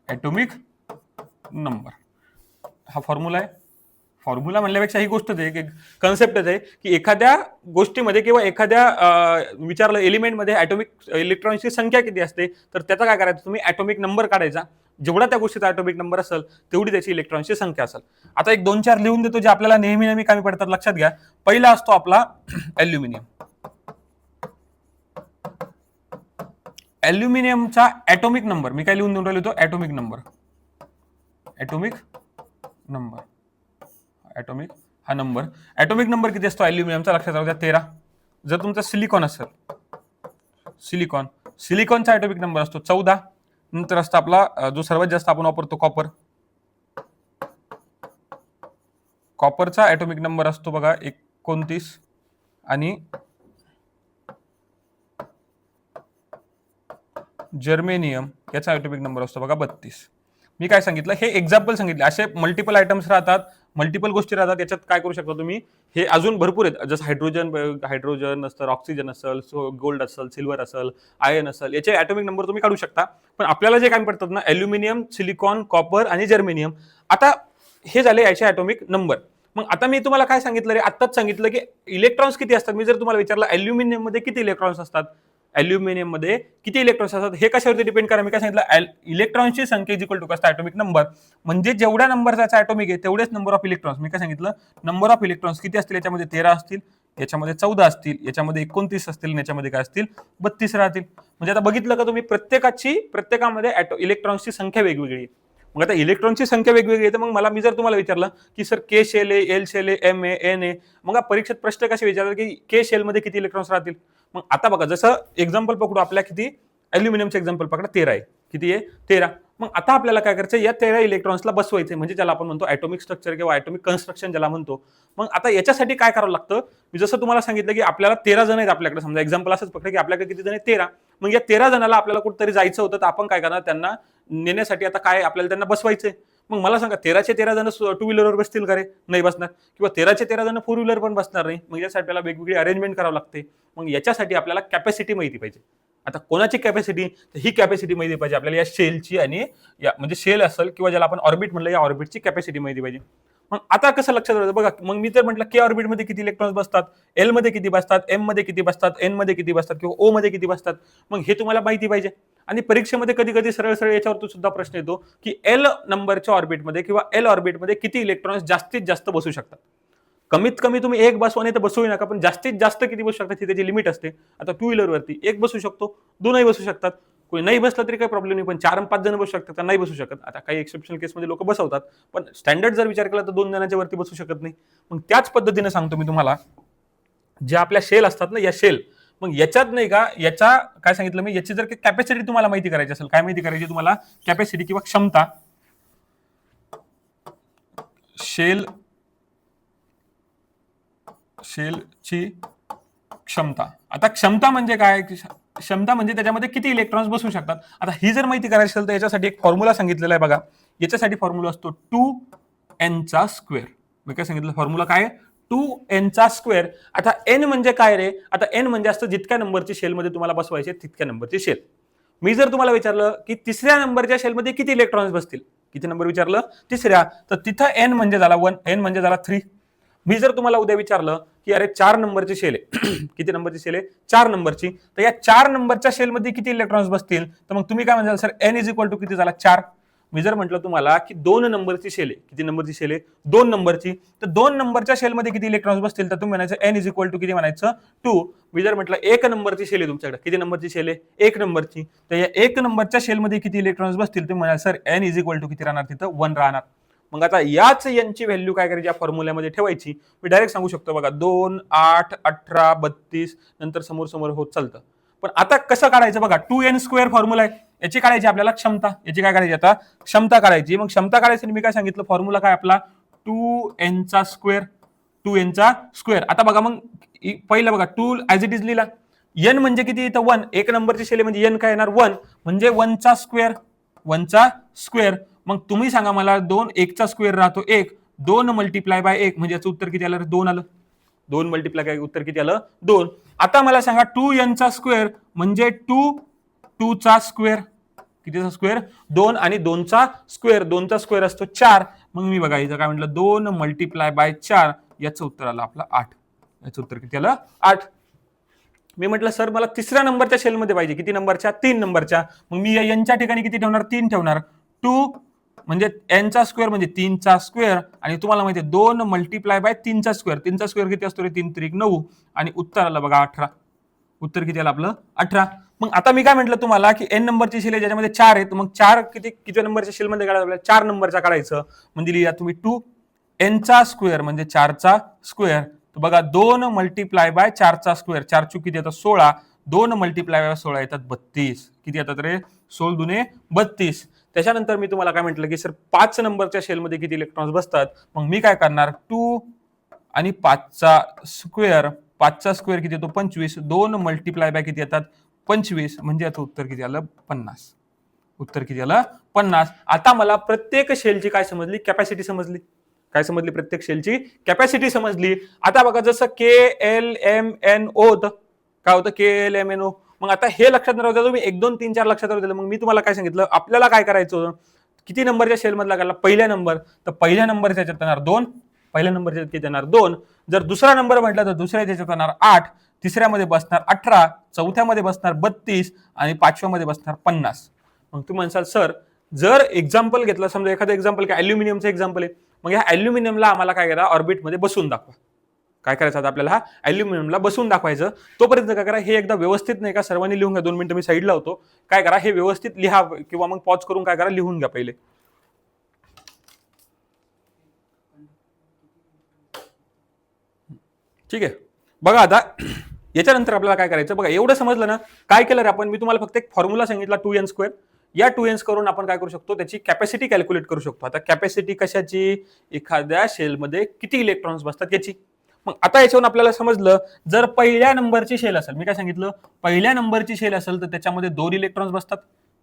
ॲटॉमिक नंबर हा फॉर्म्युला आहे. फॉर्म्युला म्हणल्यापेक्षा ही गोष्टच आहे, कन्सेप्टच आहे की एखाद्या गोष्टीमध्ये किंवा एखाद्या विचारलं एलिमेंटमध्ये ॲटॉमिक इलेक्ट्रॉनची संख्या किती असते, तर त्याचा काय करायचं, तुम्ही ॲटॉमिक नंबर काढायचा. जेवढा त्या गोष्टीचा ॲटॉमिक नंबर असेल तेवढी त्याची इलेक्ट्रॉनची संख्या असेल. आता एक 2-4 लिहून देतो जे आपल्याला नेहमी कमी पडतात, लक्षात घ्या. पहिला असतो आपला ॲल्युमिनियम. ॲल्युमिनियमचा ॲटॉमिक नंबर मी काय लिहून देऊन राहिलो, तो atomic number. Atomic number, atomic हा नंबर. ॲटॉमिक नंबर किती असतो ॲल्युमिनियमचा, लक्षात राहू द्या 13. जर तुमचा सिलिकॉन असेल, सिलिकॉनचा ॲटॉमिक नंबर असतो 14. नंतर असतो आपला जो सर्वात जास्त आपण वापरतो कॉपर. कॉपरचा ॲटॉमिक नंबर असतो बघा 29. आणि जर्मेनियम याचा ॲटॉमिक नंबर असतो बघा 32. मी काय सांगितलं, हे एक्झाम्पल सांगितले. असे मल्टिपल आयटम्स राहतात, मल्टिपल गोष्टी राहतात. याच्यात काय करू शकता तुम्ही, हे अजून भरपूर आहेत. जसं हायड्रोजन असतं, ऑक्सिजन असेल, गोल्ड असेल, सिल्वर असेल, आयर्न असेल, याचे ॲटॉमिक नंबर तुम्ही काढू शकता. पण आपल्याला जे काय पडतात ना, ॲल्युमिनियम, सिलिकॉन, कॉपर आणि जर्मेनियम, आता हे झाले याचे ॲटॉमिक नंबर. मग आता मी तुम्हाला काय सांगितलं रे, आत्ताच सांगितलं की इलेक्ट्रॉन्स किती असतात. मी जर तुम्हाला विचारलं ॲल्युमिनियम मध्ये किती इलेक्ट्रॉन्स असतात, ॲल्युमिनियम मध्ये किती इलेक्ट्रॉन्स असतात, हे कशावरती डिपेंड करा. मी काय सांगितलं, इलेक्ट्रॉन्सची संख्या इज इक्वल टू कसं ॲटॉमिक नंबर, म्हणजे जेवढ्या नंबरचा ॲटॉमिक आहे तेवढेच नंबर ऑफ इलेक्ट्रॉन्स. मी काय सांगितलं, नंबर ऑफ इलेक्ट्रॉन्स किती असतील, याच्यामध्ये 13 असतील, याच्यामध्ये 14 असतील, याच्यामध्ये 29 असतील, याच्यामध्ये काय असतील, 32 राहतील. म्हणजे आता बघितलं का तुम्ही, प्रत्येकामध्ये इलेक्ट्रॉन्सची संख्या वेगवेगळी आहे. मग आता इलेक्ट्रॉनची संख्या वेगवेगळी आहे, तर मग मी जर तुम्हाला विचारलं की सर के शेल आहे, एल शेल आहे, एम आहे, एन आहे, मग परीक्षेत प्रश्न कसे विचारतात की के शेल मध्ये किती इलेक्ट्रॉन्स राहतील. मग आता बघा, जसं एक्झाम्पल पकडू, आपल्या किती ॲल्युमिनियमचे एक्झाम्पल पकडा, 13 आहे. किती आहे? 13. मग आता आपल्याला काय करायचं, या 13 इलेक्ट्रॉन्सला बसवायचे, म्हणजे ज्याला आपण म्हणतो ॲटॉमिक स्ट्रक्चर किंवा ॲटॉमिक कन्स्ट्रक्शन ज्याला म्हणतो. मग आता याच्यासाठी काय करावं लागतं, मी जसं तुम्हाला सांगितलं की आपल्याला 13 जण आहेत आपल्याकडे, समजा एक्झाम्पल असंच पकडा की आपल्याकडे किती जण आहेत, 13. मग या 13 जणाला आपल्याला कुठेतरी जायचं होतं, तर आपण काय करणार, त्यांना नेण्यासाठी आता काय आपल्याला त्यांना बसवायचंय. मग मला सांगा, 13चे 13 जण टू व्हीलरवर बसतील का रे? नाही बसणार. किंवा 13चे 13 जण फोर व्हीलर पण बसणार नाही. मग यासाठी आपल्याला वेगवेगळी अरेंजमेंट करावं लागते. मग याच्यासाठी आपल्याला कॅपॅसिटी माहिती पाहिजे. आता कोणाची कॅपॅसिटी, ही कॅपॅसिटी माहिती पाहिजे आपल्याला या शेलची, आणि या म्हणजे शेल असेल किंवा ज्याला आपण ऑर्बिट म्हणलं, या ऑर्बिटची कॅपॅसिटी माहिती पाहिजे. मग आता कसं लक्षात राहतं बघा, मग मी तर म्हटलं के ऑर्बिट मध्ये किती इलेक्ट्रॉन्स बसतात, एल मध्ये किती बसतात, एम मध्ये किती बसतात, एन मध्ये किती बसतात, किंवा ओ मध्ये किती बसतात, मग हे तुम्हाला माहिती पाहिजे. आणि परीक्षेमध्ये कधी कधी सरळ सरळ याच्यावर सुद्धा प्रश्न येतो की एल नंबरच्या ऑर्बिटमध्ये किंवा एल ऑर्बिटमध्ये किती इलेक्ट्रॉन्स जास्तीत जास्त बसू शकतात. कमीत कमी तुम्ही एक बसवा नाही तर बसवू नका, पण जास्तीत जास्त किती बसू शकतात ही त्याची लिमिट असते. आता टू व्हीलरवरती एक बसू शकतो, दोनही बसू शकतात, कोणी नाही बसलं तरी काही प्रॉब्लेम नाही, पण 4 आणि 5 जण बसू शकतात का नाही बसू शकत. आता काही एक्सेप्शनल केसमध्ये लोक बसवतात, पण स्टँडर्ड जर विचार केला तर 2 जणांच्या वरती बसू शकत नाही. मग त्याच पद्धतीने सांगतो मी तुम्हाला, ज्या आपल्या शेल असतात ना, या शेल, मग याच्यात नाही का, याचा काय सांगितलं मी, याची जर कॅपॅसिटी तुम्हाला माहिती करायची असेल, काय माहिती करायची तुम्हाला, कॅपॅसिटी किंवा क्षमता, शेलची क्षमता. आता क्षमता म्हणजे काय, क्षमता म्हणजे त्याच्यामध्ये किती इलेक्ट्रॉन्स बसू शकतात. आता ही जर माहिती करायची असेल तर याच्यासाठी एक फॉर्म्युला सांगितलेला आहे बघा. याच्यासाठी फॉर्म्युला असतो 2n चा स्क्वेअर. मी काय सांगितलं, फॉर्म्युला काय, 2n चा स्क्वेअर. आता n म्हणजे काय रे, आता n म्हणजे असतं जितक्या नंबरची शेलमध्ये तुम्हाला बसवायचे तितक्या नंबरची शेल. मी जर तुम्हाला विचारलं की तिसऱ्या नंबरच्या शेलमध्ये किती इलेक्ट्रॉन्स बसतील, किती नंबर विचारलं, तिसऱ्या, तर तिथं n म्हणजे झाला 1, n म्हणजे झाला 3. मी जर तुम्हाला उद्या विचारलं की अरे 4 नंबरची शेल आहे किती नंबरची शेल आहे, 4 नंबरची, तर या 4 नंबरच्या शेलमध्ये किती इलेक्ट्रॉन्स बसतील, तर मग तुम्ही काय म्हणाल sir, n is equal to किती झाला, 4. मी जर म्हटलं तुम्हाला की 2 नंबरची शेल आहे, किती नंबरची शेल आहे, 2 नंबरची, तर 2 नंबरच्या शेलमध्ये किती इलेक्ट्रॉन्स बसतील, तर तुम्ही म्हणायचं n इज इक्वल टू किती म्हणायचं, 2. मी जर म्हटलं 1 नंबरची शेल आहे तुमच्याकडे, किती नंबरची शेल आहे, 1 नंबरची, तर या 1 नंबरच्या शेलमध्ये किती इलेक्ट्रॉन्स बसतील, तुम्ही म्हणाल sir n is equal to किती राहणार, तिथं 1 राहणार. मग आता याच यांची व्हॅल्यू काय करायची, या फॉर्म्युल्यामध्ये ठेवायची. मी डायरेक्ट सांगू शकतो बघा, 2, 8, 18, 32, नंतर समोर समोर होत चालतं. पण आता कसं काढायचं बघा, 2n स्क्वेअर फॉर्म्युला आहे, याची काढायची आपल्याला क्षमता, याची काय काढायची आता, क्षमता काढायची. मग क्षमता काढायची मी काय सांगितलं, फॉर्म्युला काय आपला, 2n चा स्क्वेअर, 2n चा स्क्वेअर. आता बघा मग पहिलं बघा, 2 ऍज इट इज लिहिला, n म्हणजे किती, इथं 1, एक नंबरची शेल म्हणजे n काय येणार, 1, म्हणजे 1 चा स्क्वेअर, 1 चा स्क्वेअर. मग तुम्ही सांगा मला, 2, 1 चा स्क्वेअर राहतो 1, 2 मल्टिप्लाय बाय 1 म्हणजे याचं उत्तर किती आलं, 2 आलं. 2 मल्टिप्लाय काय, उत्तर किती आलं, 2. आता मला सांगा 2n चा स्क्वेअर म्हणजे 2 चा स्क्वेअर, कितीचा स्क्वेअर, 2 आणि 2 चा स्क्वेअर, 2 चा स्क्वेअर असतो 4. मग मी बघा इथं काय म्हटलं, 2 मल्टिप्लाय बाय 4, याचं उत्तर आलं आपलं 8. याचं उत्तर किती आलं, 8. मी म्हटलं सर मला तिसऱ्या नंबरच्या शेलमध्ये पाहिजे, किती नंबरच्या, 3 नंबरच्या. मग मी यांच्या ठिकाणी किती ठेवणार, 3 ठेवणार. 2 म्हणजे n चा स्क्वेअर म्हणजे 3 चा स्क्वेअर, आणि तुम्हाला माहिती आहे 2 मल्टिप्लाय बाय 3 चा स्क्वेअर, 3 चा स्क्वेअर किती असतो रे, 3 त्रिक 9, आणि उत्तर आलं बघा 18. उत्तर किती आलं आपलं, 18. मग आता मी काय म्हटलं तुम्हाला की n नंबरची शेल आहे ज्याच्यामध्ये 4 आहे, मग 4 किती नंबरच्या शेलमध्ये काढायचं आपल्याला, 4 नंबरचा काढायचं. म्हणजे लिहा तुम्ही 2n चा स्क्वेअर म्हणजे 4 चा स्क्वेअर. तर बघा 2 मल्टिप्लाय बाय 4 चा स्क्वेअर, 4 चूक किती येतात 16, 2 मल्टिप्लाय बाय 16 येतात 32. किती येतात रे, 16 दुने 32. त्याच्यानंतर मी तुम्हाला काय म्हटलं की सर 5 नंबरच्या शेलमध्ये किती इलेक्ट्रॉन्स बसतात. मग मी काय करणार, 2 आणि 5 चा स्क्वेअर, 5 चा स्क्वेअर किती येतो 25, 2 मल्टिप्लाय बाय किती येतात 25, म्हणजे याचं उत्तर किती आलं 50. उत्तर किती आलं 50. आता मला प्रत्येक शेलची काय समजली, कॅपॅसिटी समजली. काय समजली, प्रत्येक शेलची कॅपॅसिटी समजली. आता बघा जसं KLMNO होतं, काय होतं KLMNO. मग आता हे लक्षात राहू द्या तुम्ही, 1 2 3 4 लक्षात राहू द्या. मग मी तुम्हाला काय सांगितलं, आपल्याला काय करायचं, किती नंबरच्या शेल मधला काढला, पहिल्या नंबर, तर पहिल्या नंबरच्या याच्यात येणार 2, पहिल्या नंबरच्या किती येणार 2. जर दुसरा नंबर म्हटलं तर दुसऱ्या याच्यात येणार 8, तिसऱ्यामध्ये बसणार 18, चौथ्यामध्ये बसणार 32, आणि पाचव्यामध्ये बसणार 50. मग तुम्ही म्हणसाल सर जर एक्झाम्पल घेतलं, समजा एखादं एक्झाम्पल काय अल्युमिनियमचं एक्झाम्पल आहे, मग ह्या अल्युमिनियमला आम्हाला काय करा, ऑर्बिटमध्ये बसवून दाखवा. काय करायचं आता आपल्याला, अल्युमिनियमला बसवून दाखवायचं. तोपर्यंत काय करा, हे एकदा व्यवस्थित नाही का सर्वांनी लिहून घ्या. 2 मिनिटं मी साईडला होतो. काय करा, हे व्यवस्थित लिहा किंवा मग पॉज करून काय करा, लिहून घ्या पहिले. ठीक आहे, बघा आता याच्यानंतर आपल्याला काय करायचं बघा, एवढं समजलं ना. काय केलं रे आपण, मी तुम्हाला फक्त एक फॉर्म्युला सांगितला 2n स्क्वेअर. या 2n करून आपण काय करू शकतो, त्याची कॅपॅसिटी कॅल्क्युलेट करू शकतो. आता कॅपॅसिटी कशाची, एखाद्या शेलमध्ये किती इलेक्ट्रॉन्स बसतात याची. मग आता याच्यावरून आपल्याला समजलं, जर पहिल्या नंबरची शेल असेल, मी काय सांगितलं, पहिल्या नंबरची शेल असेल तर त्याच्यामध्ये 2 इलेक्ट्रॉन्स बसतात.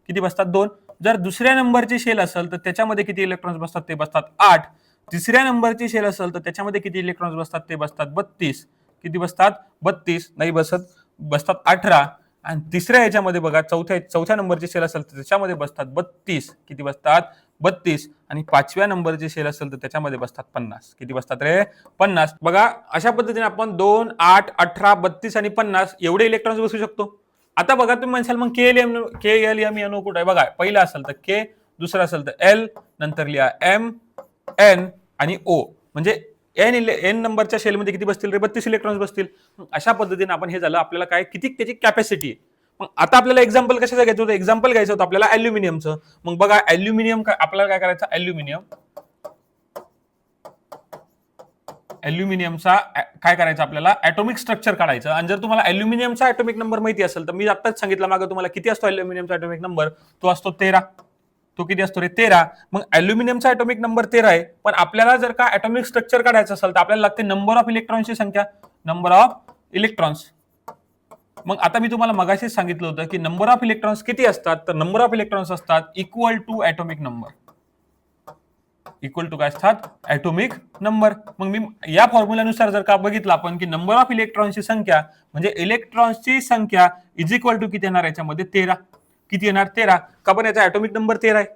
किती बसतात, 2. जर दुसऱ्या नंबरची शेल असेल तर त्याच्यामध्ये किती इलेक्ट्रॉन्स बसतात, ते बसतात 8. तिसऱ्या नंबरची शेल असेल तर त्याच्यामध्ये किती इलेक्ट्रॉन्स बसतात, ते बसतात 32. किती बसतात, 32 नाही बसत, बसतात 18. आणि तिसऱ्या याच्यामध्ये बघा, चौथ्या नंबरची शेल असेल तर त्याच्यामध्ये बसतात 32. किती बसतात, 32. आणि 5व्या नंबरची शेल असेल तर त्याच्यामध्ये बसतात 50. किती बसतात रे, 50. बघा अशा पद्धतीने आपण 2, 8, 18, 32 आणि 50 एवढे इलेक्ट्रॉन्स बसू शकतो. आता बघा तुम्ही म्हणशाल मग KLMNO कुठे आहे? बघा पहिला असेल तर के, दुसरा असेल तर एल, नंतर लिहा एम, एन आणि ओ. म्हणजे एन नंबरच्या शेलमध्ये किती बसतील रे? 32 इलेक्ट्रॉन्स बसतील. अशा पद्धतीने आपण हे झालं आपल्याला काय किती त्याची कॅपॅसिटी आहे. मग आता आपल्याला एक्झाम्पल कशाचं घ्यायचं होतं? एक्झाम्पल घ्यायचं होतं आपल्याला अल्युमिनियमचं. मग बघा अल्युमिनियम आपल्याला काय करायचं? अल्युमिनियमचा काय करायचं आपल्याला? ऍटॉमिक स्ट्रक्चर काढायचं. आणि जर तुम्हाला अल्युमिनियमचा ऍटॉमिक नंबर माहिती असेल तर मी आताच सांगितलं मागे तुम्हाला किती असतो अल्युमिनियमचा ऍटॉमिक नंबर? तो असतो 13. तो किती असतो रे? 13. मग अल्युमिनियमचा ऍटॉमिक नंबर 13 आहे. पण आपल्याला जर का ऍटॉमिक स्ट्रक्चर काढायचं असेल तर आपल्याला लागते नंबर ऑफ इलेक्ट्रॉन्सची संख्या, नंबर ऑफ इलेक्ट्रॉन्स. मग आता मी तुम्हाला मगाशीच सांगितलं होतं की नंबर ऑफ इलेक्ट्रॉन्स किती असतात? तर नंबर ऑफ इलेक्ट्रॉन्स असतात equal to atomic number. Equal to काय असतात? Atomic number. मग मी या फॉर्म्युल्यानुसार जर का बघितलं आपण की नंबर ऑफ इलेक्ट्रॉन्सची संख्या म्हणजे इलेक्ट्रॉन्सची संख्या इज इक्वल टू किती येणार याच्यामध्ये? 13. किती येणार? 13. का पण याचा ऍटॉमिक नंबर 13 आहे.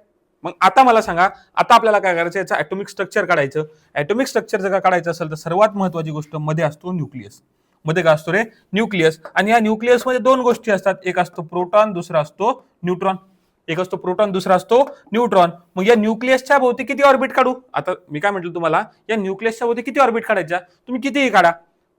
मग आता मला सांगा, आता आपल्याला काय करायचं? याचं ऍटॉमिक स्ट्रक्चर काढायचं. ऍटॉमिक स्ट्रक्चर जर का काढायचं असेल तर सर्वात महत्वाची गोष्ट मध्ये असतो न्यूक्लियस. मध्ये काय असतो रे? न्यूक्लियस. आणि या न्यूक्लियस मध्ये दोन गोष्टी असतात. एक असतो प्रोटॉन, दुसरा असतो न्यूट्रॉन. एक असतो प्रोटॉन, दुसरा असतो न्यूट्रॉन. मग या न्यूक्लियसच्या भोवती किती ऑर्बिट काढू? आता मी काय म्हटलं तुम्हाला, या न्यूक्लियसच्या भोवती किती ऑर्बिट काढायच्या? तुम्ही कितीही काढा.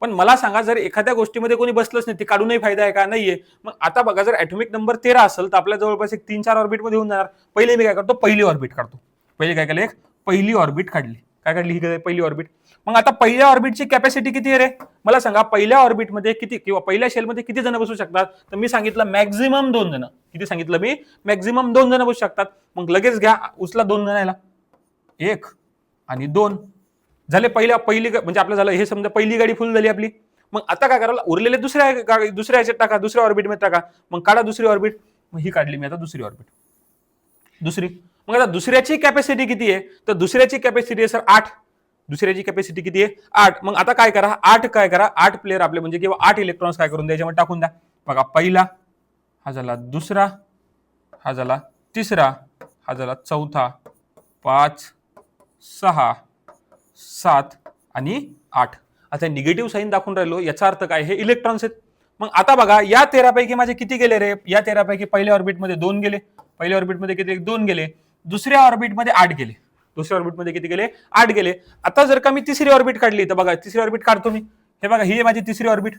पण मला सांगा, जर एखाद्या गोष्टीमध्ये कोणी बसलंच नाही, ती काढूनही फायदा आहे का? नाहीये. मग आता बघा, जर ऍटॉमिक नंबर 13 असेल तर आपल्या जवळपास एक 3-4 ऑर्बिट मध्ये होऊन जाणार. पहिले मी काय करतो? पहिली ऑर्बिट काढतो. पहिले काय केलं? एक पहिली ऑर्बिट काढली. काय काढली? ही पहिली ऑर्बिट. मग आता पहिल्या ऑर्बिटची कॅपॅसिटी किती आहे रे? मला सांगा, पहिल्या ऑर्बिटमध्ये किती किंवा पहिल्या शेलमध्ये किती जण बसू शकतात? तर मी सांगितलं मॅक्झिमम 2 जण. किती सांगितलं मी? मॅक्झिमम 2 जण बसू शकतात. मग लगेच घ्या, उचला 2 जणांना. 1 आणि 2 झाले. पहिली म्हणजे आपलं झालं हे, समजा पहिली गाडी फुल झाली आपली. मग आता काय करायला? उरलेले दुसऱ्या ह्याच्यात टाका, दुसऱ्या ऑर्बिटमध्ये टाका. मग काढा दुसरी ऑर्बिट. मग ही काढली मी आता दुसरी ऑर्बिट. दुसरी. मग आता दुसऱ्याची कॅपॅसिटी किती आहे? तर दुसऱ्याची कॅपॅसिटी आहे सर 8. दुसऱ्याची कॅपॅसिटी किती आहे? 8. मग आता काय करा? 8 काय करा? 8 प्लेयर आपले म्हणजे किंवा 8 इलेक्ट्रॉन्स काय करून द्या याच्यामध्ये टाकून द्या. बघा, पहिला, हा झाला दुसरा, हा झाला तिसरा, हा झाला चौथा, 5, 6, 7 आणि 8. आता निगेटिव्ह साईन दाखवून राहिलो, याचा अर्थ काय? हे इलेक्ट्रॉन्स आहेत. मग आता बघा, या 13 पैकी माझे किती गेले रे? या 13 पैकी पहिल्या ऑर्बिटमध्ये 2 गेले. पहिल्या ऑर्बिटमध्ये किती? 2 गेले. दुसऱ्या ऑर्बिटमध्ये 8 गेले. दुसऱ्या ऑर्बिटमध्ये किती गेले? 8 गेले. आता जर का मी तिसरी ऑर्बिट काढली तर बघा, तिसरी ऑर्बिट काढतो मी. हे बघा, ही आहे माझी तिसरी ऑर्बिट.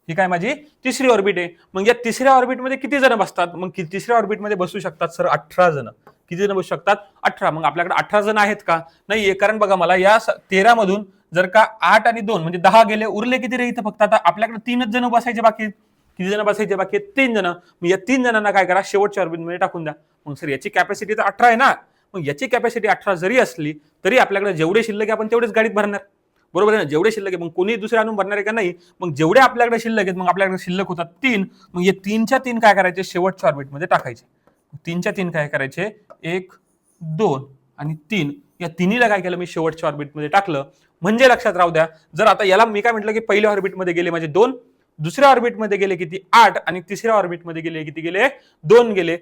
ही काय माझी तिसरी ऑर्बिट आहे. मग या तिसऱ्या ऑर्बिटमध्ये किती जण बसतात? मग तिसऱ्या ऑर्बिटमध्ये बसू शकतात सर 18 जण. किती जण बसू शकतात? 18. मग आपल्याकडे 18 जण आहेत का? नाहीये. कारण बघा, मला या 13 मधून जर का 8 आणि 2 म्हणजे 10 गेले, उरले किती रे इथं? फक्त आता आपल्याकडे 3च जण बसायचे बाकी आहेत. किती जण बसायचे बाकी आहेत? 3 जण. मग या 3 जणांना काय करा? शेवटच्या ऑर्बिटमध्ये टाकून द्या. मग सर याची कॅपॅसिटी तर 18 आहे ना. मग याची कॅपॅसिटी 18 जरी असली तरी आपल्याकडे जेवढे शिल्लक आहे आपण तेवढेच गाडीत भरणार. बरोबर आहे ना? जेवढे शिल्लक आहे. मग कोणी दुसरे आणून भरणार आहे का? नाही. मग जेवढे आपल्याकडे शिल्लक आहेत, मग आपल्याकडे शिल्लक होतात 3. मग हे 3च्या 3 काय करायचे? शेवटच्या ऑर्बिटमध्ये टाकायचे. 3च्या 3 काय करायचे? 1, 2 आणि 3. या तिन्हीला काय केलं? मी शेवटच्या ऑर्बिटमध्ये टाकलं. म्हणजे लक्षात राहू द्या, जर आता याला मी काय म्हटलं की पहिल्या ऑर्बिटमध्ये गेले माझे 2, दुसऱ्या ऑर्बिटमध्ये गेले किती? 8 आणि तिसऱ्या ऑर्बिटमध्ये गेले किती गेले? 2 गेले.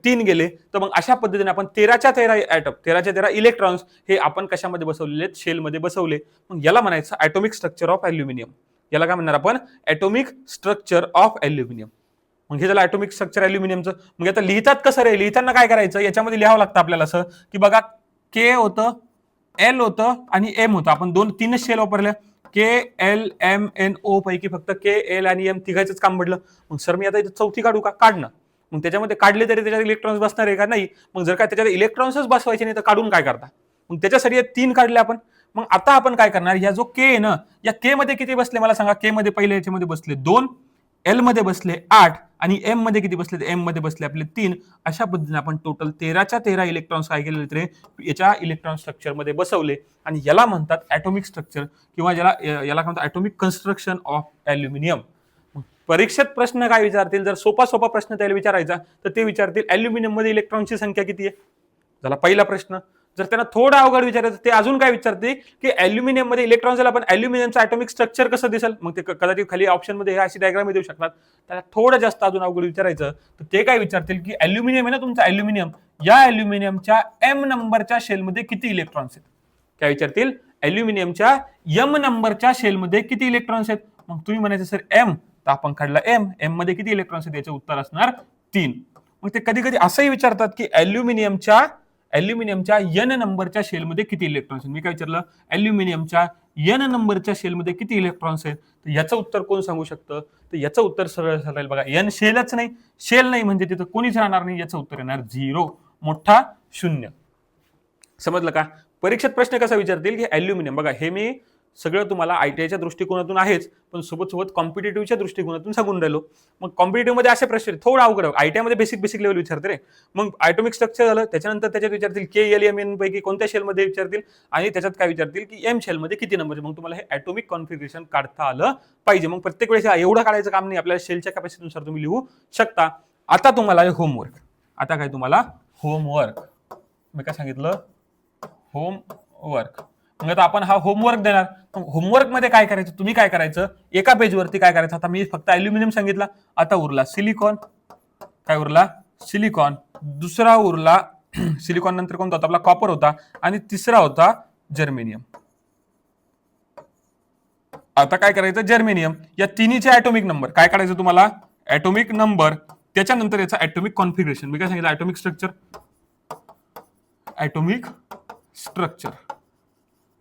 3 गेले. तर मग अशा पद्धतीने आपण 13च्या 13 ऍटम, 13च्या 13 इलेक्ट्रॉन्स हे आपण कशामध्ये बसवलेले? शेलमध्ये बसवले. मग याला म्हणायचं ऍटॉमिक स्ट्रक्चर ऑफ अल्युमिनियम. याला काय म्हणणार आपण? Atomic structure of aluminium. मग हे झालं ऍटॉमिक स्ट्रक्चर अल्युमिनियमचं. मग आता लिहितात कसं रे? लिहिताना काय करायचं? याच्यामध्ये लिहावं लागतं आपल्याला असं की बघा, के होतं, एल होतं आणि एम होतं. आपण 2-3च शेल वापरले. KLMNO पैकी फक्त KL आणि M तिघायचंच काम पडलं. मग सर मी आता इथे चौथी काढू का? काढणं. मग त्याच्यामध्ये काढले तरी त्याच्यात इलेक्ट्रॉन्स बसणार आहे का? नाही. मग जर काय त्याच्यात इलेक्ट्रॉन्सच बसवायचे नाही तर काढून काय करता? मग त्याच्यासाठी 3 काढले आपण. मग आता आपण काय करणार? या जो के आहे ना, या के मध्ये किती बसले मला सांगा? के मध्ये पहिल्या याच्यामध्ये बसले 2, एल मध्ये बसले 8 आणि एम मध्ये किती बसले? एम मध्ये बसले आपले 3. अशा पद्धतीने आपण टोटल 13च्या 13 इलेक्ट्रॉन्स काय केले रे? याच्या इलेक्ट्रॉन स्ट्रक्चर मध्ये बसवले. आणि याला म्हणतात ऍटॉमिक स्ट्रक्चर किंवा याला म्हणतात ऍटॉमिक कन्स्ट्रक्शन ऑफ अल्युमिनियम. परीक्षेत प्रश्न काय विचारतील? जर सोपा प्रश्न त्याला विचारायचा तर ते विचारतील अल्युमिनियम मध्ये इलेक्ट्रॉनची संख्या किती आहे? झाला पहिला प्रश्न. जर त्यांना थोडं अवघड विचारायचं ते अजून काय विचारते की अल्युमिनियम मध्ये इलेक्ट्रॉन झाला, पण अल्युमिनियमचं ऍटॉमिक स्ट्रक्चर कसं दिसेल? मग ते कदाचित खाली ऑप्शन मध्ये अशी डायग्राम देऊ शकतात. त्याला थोडं जास्त अजून अवघड विचारायचं तर ते काय विचारतील की अल्युमिनियम आहे ना तुमचा अल्युमिनियम, या अल्युमिनियमच्या एम नंबरच्या शेलमध्ये किती इलेक्ट्रॉन्स आहेत? काय विचारतील? अल्युमिनियमच्या एम नंबरच्या शेलमध्ये किती इलेक्ट्रॉन्स आहेत? मग तुम्ही म्हणायचं सर एम, तर आपण काढला एम. एम मध्ये किती इलेक्ट्रॉन्स आहेत याचे उत्तर असणार 3. मग ते कधी कधी असंही विचारतात की अल्युमिनियमच्या एन नंबरच्या शेलमध्ये किती इलेक्ट्रॉन्स आहेत. मी काय विचारलं, अल्युमिनियमच्या एन नंबरच्या शेलमध्ये किती इलेक्ट्रॉन्स आहेत. तर याचं उत्तर कोण सांगू शकतं. तर याचं उत्तर सरळ सरळ बघा, एन शेलच नाही, शेल नाही म्हणजे तिथं कोणीच राहणार नाही. याचं उत्तर येणार 0, मोठा 0. समजलं का. परीक्षेत प्रश्न कसा विचारतील की अल्युमिनियम, बघा हे मी सगळं तुम्हाला आयटीआयच्या दृष्टिकोनातून आहेच, पण सोबत सोबत कॉम्पिटेटिव्हच्या दृष्टिकोनातून सांगून राहिलो. मग कॉम्पिटेटिव्ह मध्ये असे प्रश्न थोडा अवघड, आयटीआय मध्ये बेसिक लेवल विचारते रे. मग ॲटॉमिक स्ट्रक्चर झालं, त्याच्यानंतर त्याच्यात विचारतील KLMN पैकी कोणत्या शेलमध्ये विचारतील, आणि त्याच्यात काय विचारतील की एम शेलमध्ये किती नंबर. मग तुम्हाला हे ॲटॉमिक कॉन्फिगरेशन काढता आलं पाहिजे. मग प्रत्येक वेळेस एवढं काढायचं काम नाही, आपल्याला शेलच्या कॅपॅसिटीनुसार तुम्ही लिहू शकता. आता तुम्हाला होमवर्क, आता काय तुम्हाला होमवर्क, मी काय सांगितलं, होमवर्क. मग आता आपण हा होमवर्क देणार. होमवर्क मध्ये काय करायचं, तुम्ही काय करायचं, एका पेजवरती काय करायचं. आता मी फक्त अल्युमिनियम सांगितला, आता उरला सिलिकॉन, काय उरला सिलिकॉन, दुसरा उरला सिलिकॉन नंतर कोणता होता आपला, कॉपर होता, आणि तिसरा होता जर्मेनियम. आता काय करायचं, जर्मेनियम, या तिन्हीचे ॲटॉमिक नंबर काय काढायचं तुम्हाला, ॲटॉमिक नंबर, त्याच्यानंतर याचा ॲटॉमिक कॉन्फिगरेशन. मी काय सांगितलं, atomic structure, atomic structure,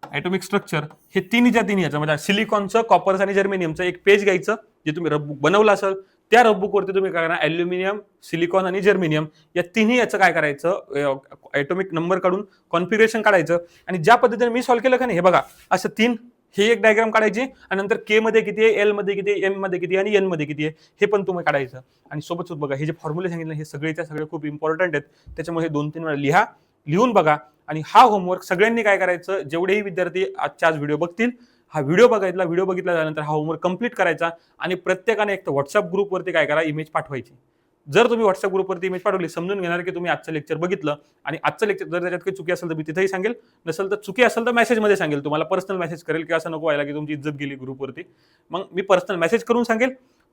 atomic structure हे तिन्हीच्या तिन्ही याचं म्हणजे सिलिकॉनचं, कॉपरचं आणि जर्मेनियमचं एक पेज घ्यायचं, जे तुम्ही रबबुक बनवलं असेल त्या रबबुकवरती तुम्ही काय करणार, अल्युमिनियम, सिलिकॉन आणि जर्मेनियम या तिन्ही याचं काय करायचं, ॲटॉमिक नंबर काढून कॉन्फिगरेशन काढायचं. आणि ज्या पद्धतीने मी सॉल्व्ह केलं का नाही, हे बघा असं 3, हे एक डायग्राम काढायची, आणि नंतर के मध्ये किती आहे, एल मध्ये किती आहे, एम मध्ये किती आहे, आणि एन मध्ये किती आहे हे पण तुम्ही काढायचं. आणि सोबत बघा हे जे फॉर्म्युले सांगितले हे सगळेच्या सगळे खूप इम्पॉर्टंट आहेत, त्याच्यामुळे हे 2-3 वेळा लिहून बघा. आणि हा होमवर्क सगळ्यांनी काय करायचं, जेवढेही विद्यार्थी आजच्या आज व्हिडिओ बघतील, हा व्हिडिओ बघितल्यानंतर हा होमवर्क कंप्लीट करायचा. आणि प्रत्येकाने एक तर व्हॉट्सअप ग्रुपवरती काय करा, इमेज पाठवायची. जर तुम्ही व्हॉट्सअप ग्रुपवरती इमेज पाठवली, समजून घेणार की तुम्ही आजचं लेक्चर बघितलं, आणि आजचं लेक्चर जर त्याच्यात काही चुकी असेल तर मी तिथेही सांगेल, नसेल तर चुकी असेल तर मेसेजमध्ये सांगेल, तुम्हाला पर्सनल मेसेज करेल, की असं नको व्हायला की तुमची इज्जत गेली ग्रुपवरती. मग मी पर्सनल मेसेज करून सांगेल.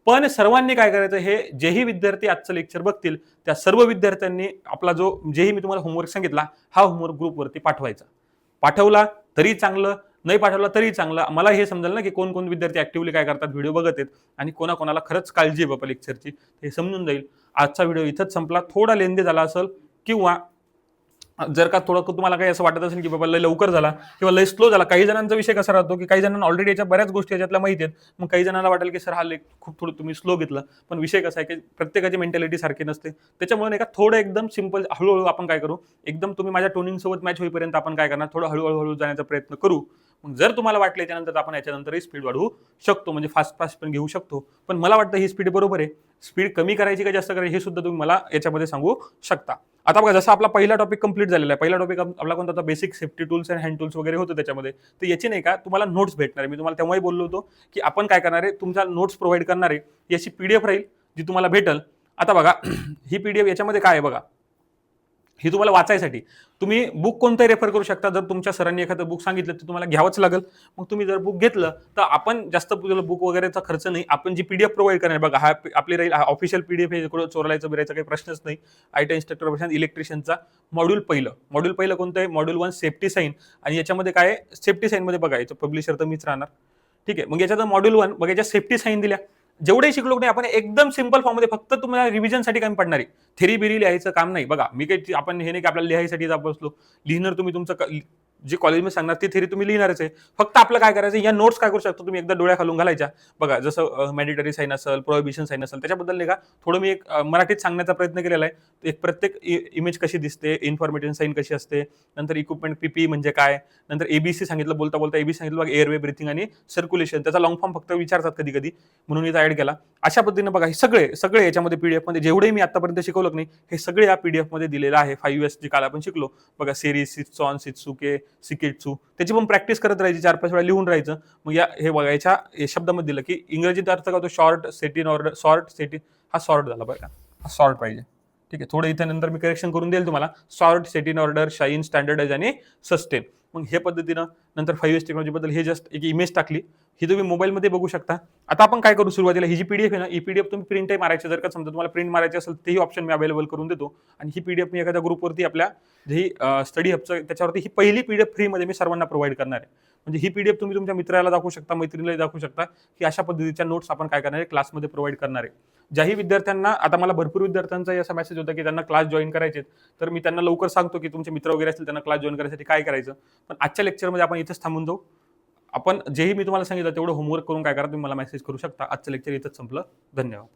पण सर्वांनी काय करायचं, हे जेही विद्यार्थी आजचं लेक्चर बघतील त्या सर्व विद्यार्थ्यांनी आपला जेही मी तुम्हाला होमवर्क सांगितला हा होमवर्क ग्रुपवरती पाठवायचा. पाठवला तरी चांगलं, नाही पाठवला तरी चांगलं. मला हे समजेल ना की कोण कोण विद्यार्थी ऍक्टिव्हली काय करतात, व्हिडिओ बघत आहेत, आणि कोणाकोणाला खरंच काळजी आहे बाबा लेक्चरची, हे समजून जाईल. आजचा व्हिडिओ इथंच संपला. थोडा लेंदी झाला असेल, किंवा जर का थोडं तुम्हाला काही असं वाटत असेल की बाबा लय लवकर झाला किंवा लय स्लो झाला. काही जणांचा विषय कसा राहतो की काही जणांना ऑलरेडी याच्या बऱ्याच गोष्टी याच्यातल्या माहिती आहेत, मग काही जणांना वाटेल की सर हा लेख खूप थोडं तुम्ही स्लो घेतलं. पण विषय कसा आहे की प्रत्येकाची मेंटॅलिटी सारखी नसते, त्याच्यामुळे नाही का थोडं एकदम सिंपल हळूहळू आपण काय करू, एकदम तुम्ही माझ्या टोनिंग सोबत मॅच होईपर्यंत आपण काय करणार, थोडं हळूहळू जाण्याचा प्रयत्न करू. मग जर तुम्हाला वाटलं याच्यानंतर आपण याच्यानंतरही स्पीड वाढवू शकतो, म्हणजे फास्ट पण घेऊ शकतो. पण मला वाटतं ही स्पीड बरोबर आहे. स्पीड कमी करायची का जास्त करायची हे सुद्धा तुम्ही मला याच्यामध्ये सांगू शकता. आता बघा, जसा आपला पहिला टॉपिक कंप्लीट झालेला आहे, पहिला टॉपिक आपला कोणता होता, basic safety tools and hand tools वगैरे होतं त्याच्यामध्ये. तर याची नाही का तुम्हाला नोट्स भेटणार आहे. मी तुम्हाला तेव्हाही बोललो होतो की आपण काय करणार आहे, तुमच्या नोट्स प्रोव्हाइड करणार आहे. याची PDF राहील जी तुम्हाला भेटल. आता बघा ही PDF याच्यामध्ये काय आहे बघा, ही तुम्हाला वाचायसाठी तुम्ही बुक कोणतंही रेफर करू शकता. जर तुमच्या सरांनी एखादं बुक सांगितलं तर तुम्हाला घ्यावंच लागेल. मग तुम्ही जर बुक घेतलं तर आपण जास्त बुक वगैरेचा खर्च नाही, आपण जी PDF प्रोव्हाइड करणार बघा, हा आपली राहील ऑफिशियल PDF आहे, चोरायचं बिरायचा काही प्रश्नच नाही. आयटी इन्स्ट्रक्टर इलेक्ट्रिशियनचा मॉड्यूल पहिलं कोणतं आहे, मॉड्यूल 1 सेफ्टी साईन. आणि याच्यामध्ये काय आहे, सेफ्टी साईन मध्ये बघा याचं पब्लिशर तर मीच राहणार, ठीक आहे. मग याच्यात मॉड्यूल 1 बघा, याच्या सेफ्टी साईन दिल्या. जेवढे शिकलो नाही आपण एकदम सिंपल फॉर्म मध्ये, फक्त तुम्हाला रिव्हिजनसाठी कमी पडणार आहे, थेरी बिरी लिहायचं काम नाही. बघा मी काही आपण हे नाही की आपल्याला लिहायसाठी बसलो, लिहिणार तुम्ही तुमचं जे कॉलेजमध्ये सांगणार ती थेरी तुम्ही लिहिणारच आहे. फक्त आपलं काय करायचं, या नोट्स काय करू शकतो तुम्ही एकदा डोळ्या खालून घालायच्या. बघा जसं मॅन्डेटरी साईन असेल, प्रोहिबिशन साईन असेल, त्याच्याबद्दल नाही का थोडं मी एक मराठीत सांगण्याचा प्रयत्न केलेला आहे. एक प्रत्येक इमेज कशी दिसते, इन्फॉर्मेशन साईन कशी असते, नंतर इक्विपमेंट PPE म्हणजे काय, नंतर ABC सांगितलं, बोलता ABC सांगितलं बघा, एअरवे, ब्रिथिंग आणि सर्क्युलेशन. त्याचा लॉंग फॉर्म फक्त विचारतात कधी कधी, म्हणून इथं ऍड केला. अशा पद्धतीने बघा हे सगळे याच्यामध्ये PDF मध्ये जेवढे मी आतापर्यंत शिकवलं नाही हे सगळे या PDF मध्ये दिलेलं आहे. 5S जे काल आपण शिकलो बघा, सेरी, सिचॉन, सित्सुके, सिकेट्सू, त्याची पण प्रॅक्टिस करत राहायची, 4-5 वेळा लिहून राहायचं. मग हे बघा याच्या शब्दामध्ये दिलं की इंग्रजीत अर्थ काय होतो, short set in order, short set in, हा शॉर्ट झाला बघा, हा शॉर्ट पाहिजे, ठीक आहे. थोडं इथं नंतर मी करेक्शन करून देईल तुम्हाला. Short, set in order, shine, standardise आणि सस्टेन. मग हे पद्धतीनं नंतर 5S टेक्नॉलॉजी बद्दल हे जस्ट एक इमेज टाकली, ही तुम्ही मोबाईलमध्ये बघू शकता. आता आपण काय करू, सुरुवातीला ही जी PDF आहे ना, ही PDF तुम्ही प्रिंटही मारायची, जर का समजा तुम्हाला प्रिंट मारायची असेल तेही ऑप्शन मी अवेलेबल करून देतो. आणि ही PDF मी एखाद्या ग्रुपवरती आपल्या जे स्टडी हबचं त्याच्यावरती ही पहिली PDF फ्रीमध्ये मी सर्वांना प्रोव्हाइड करणार आहे. म्हणजे ही पीडीएफ तुम्ही तुमच्या मित्राला दाखवू शकता, मैत्रिणीला दाखवू शकता की अशा पद्धतीच्या नोट्स आपण काय करणार आहे क्लासमध्ये प्रोव्हाइड करणार आहे. ज्याही विद्यार्थ्यांना, आता मला भरपूर विद्यार्थ्यांचा असा मेसेज होता की त्यांना क्लास जॉईन करायचे, तर मी त्यांना लवकर सांगतो की तुमचे मित्र वगैरे असतील त्यांना क्लास जॉईन करायसाठी काय करायचं. पण आजच्या लेक्चरमध्ये आपण इथेच थांबून जाऊ. आपण जेही मी तुम्हाला सांगितलं तेवढं होमवर्क करून काय करा, तुम्ही मला मेसेज करू शकता. आजचं लेक्चर इथंच संपलं. धन्यवाद.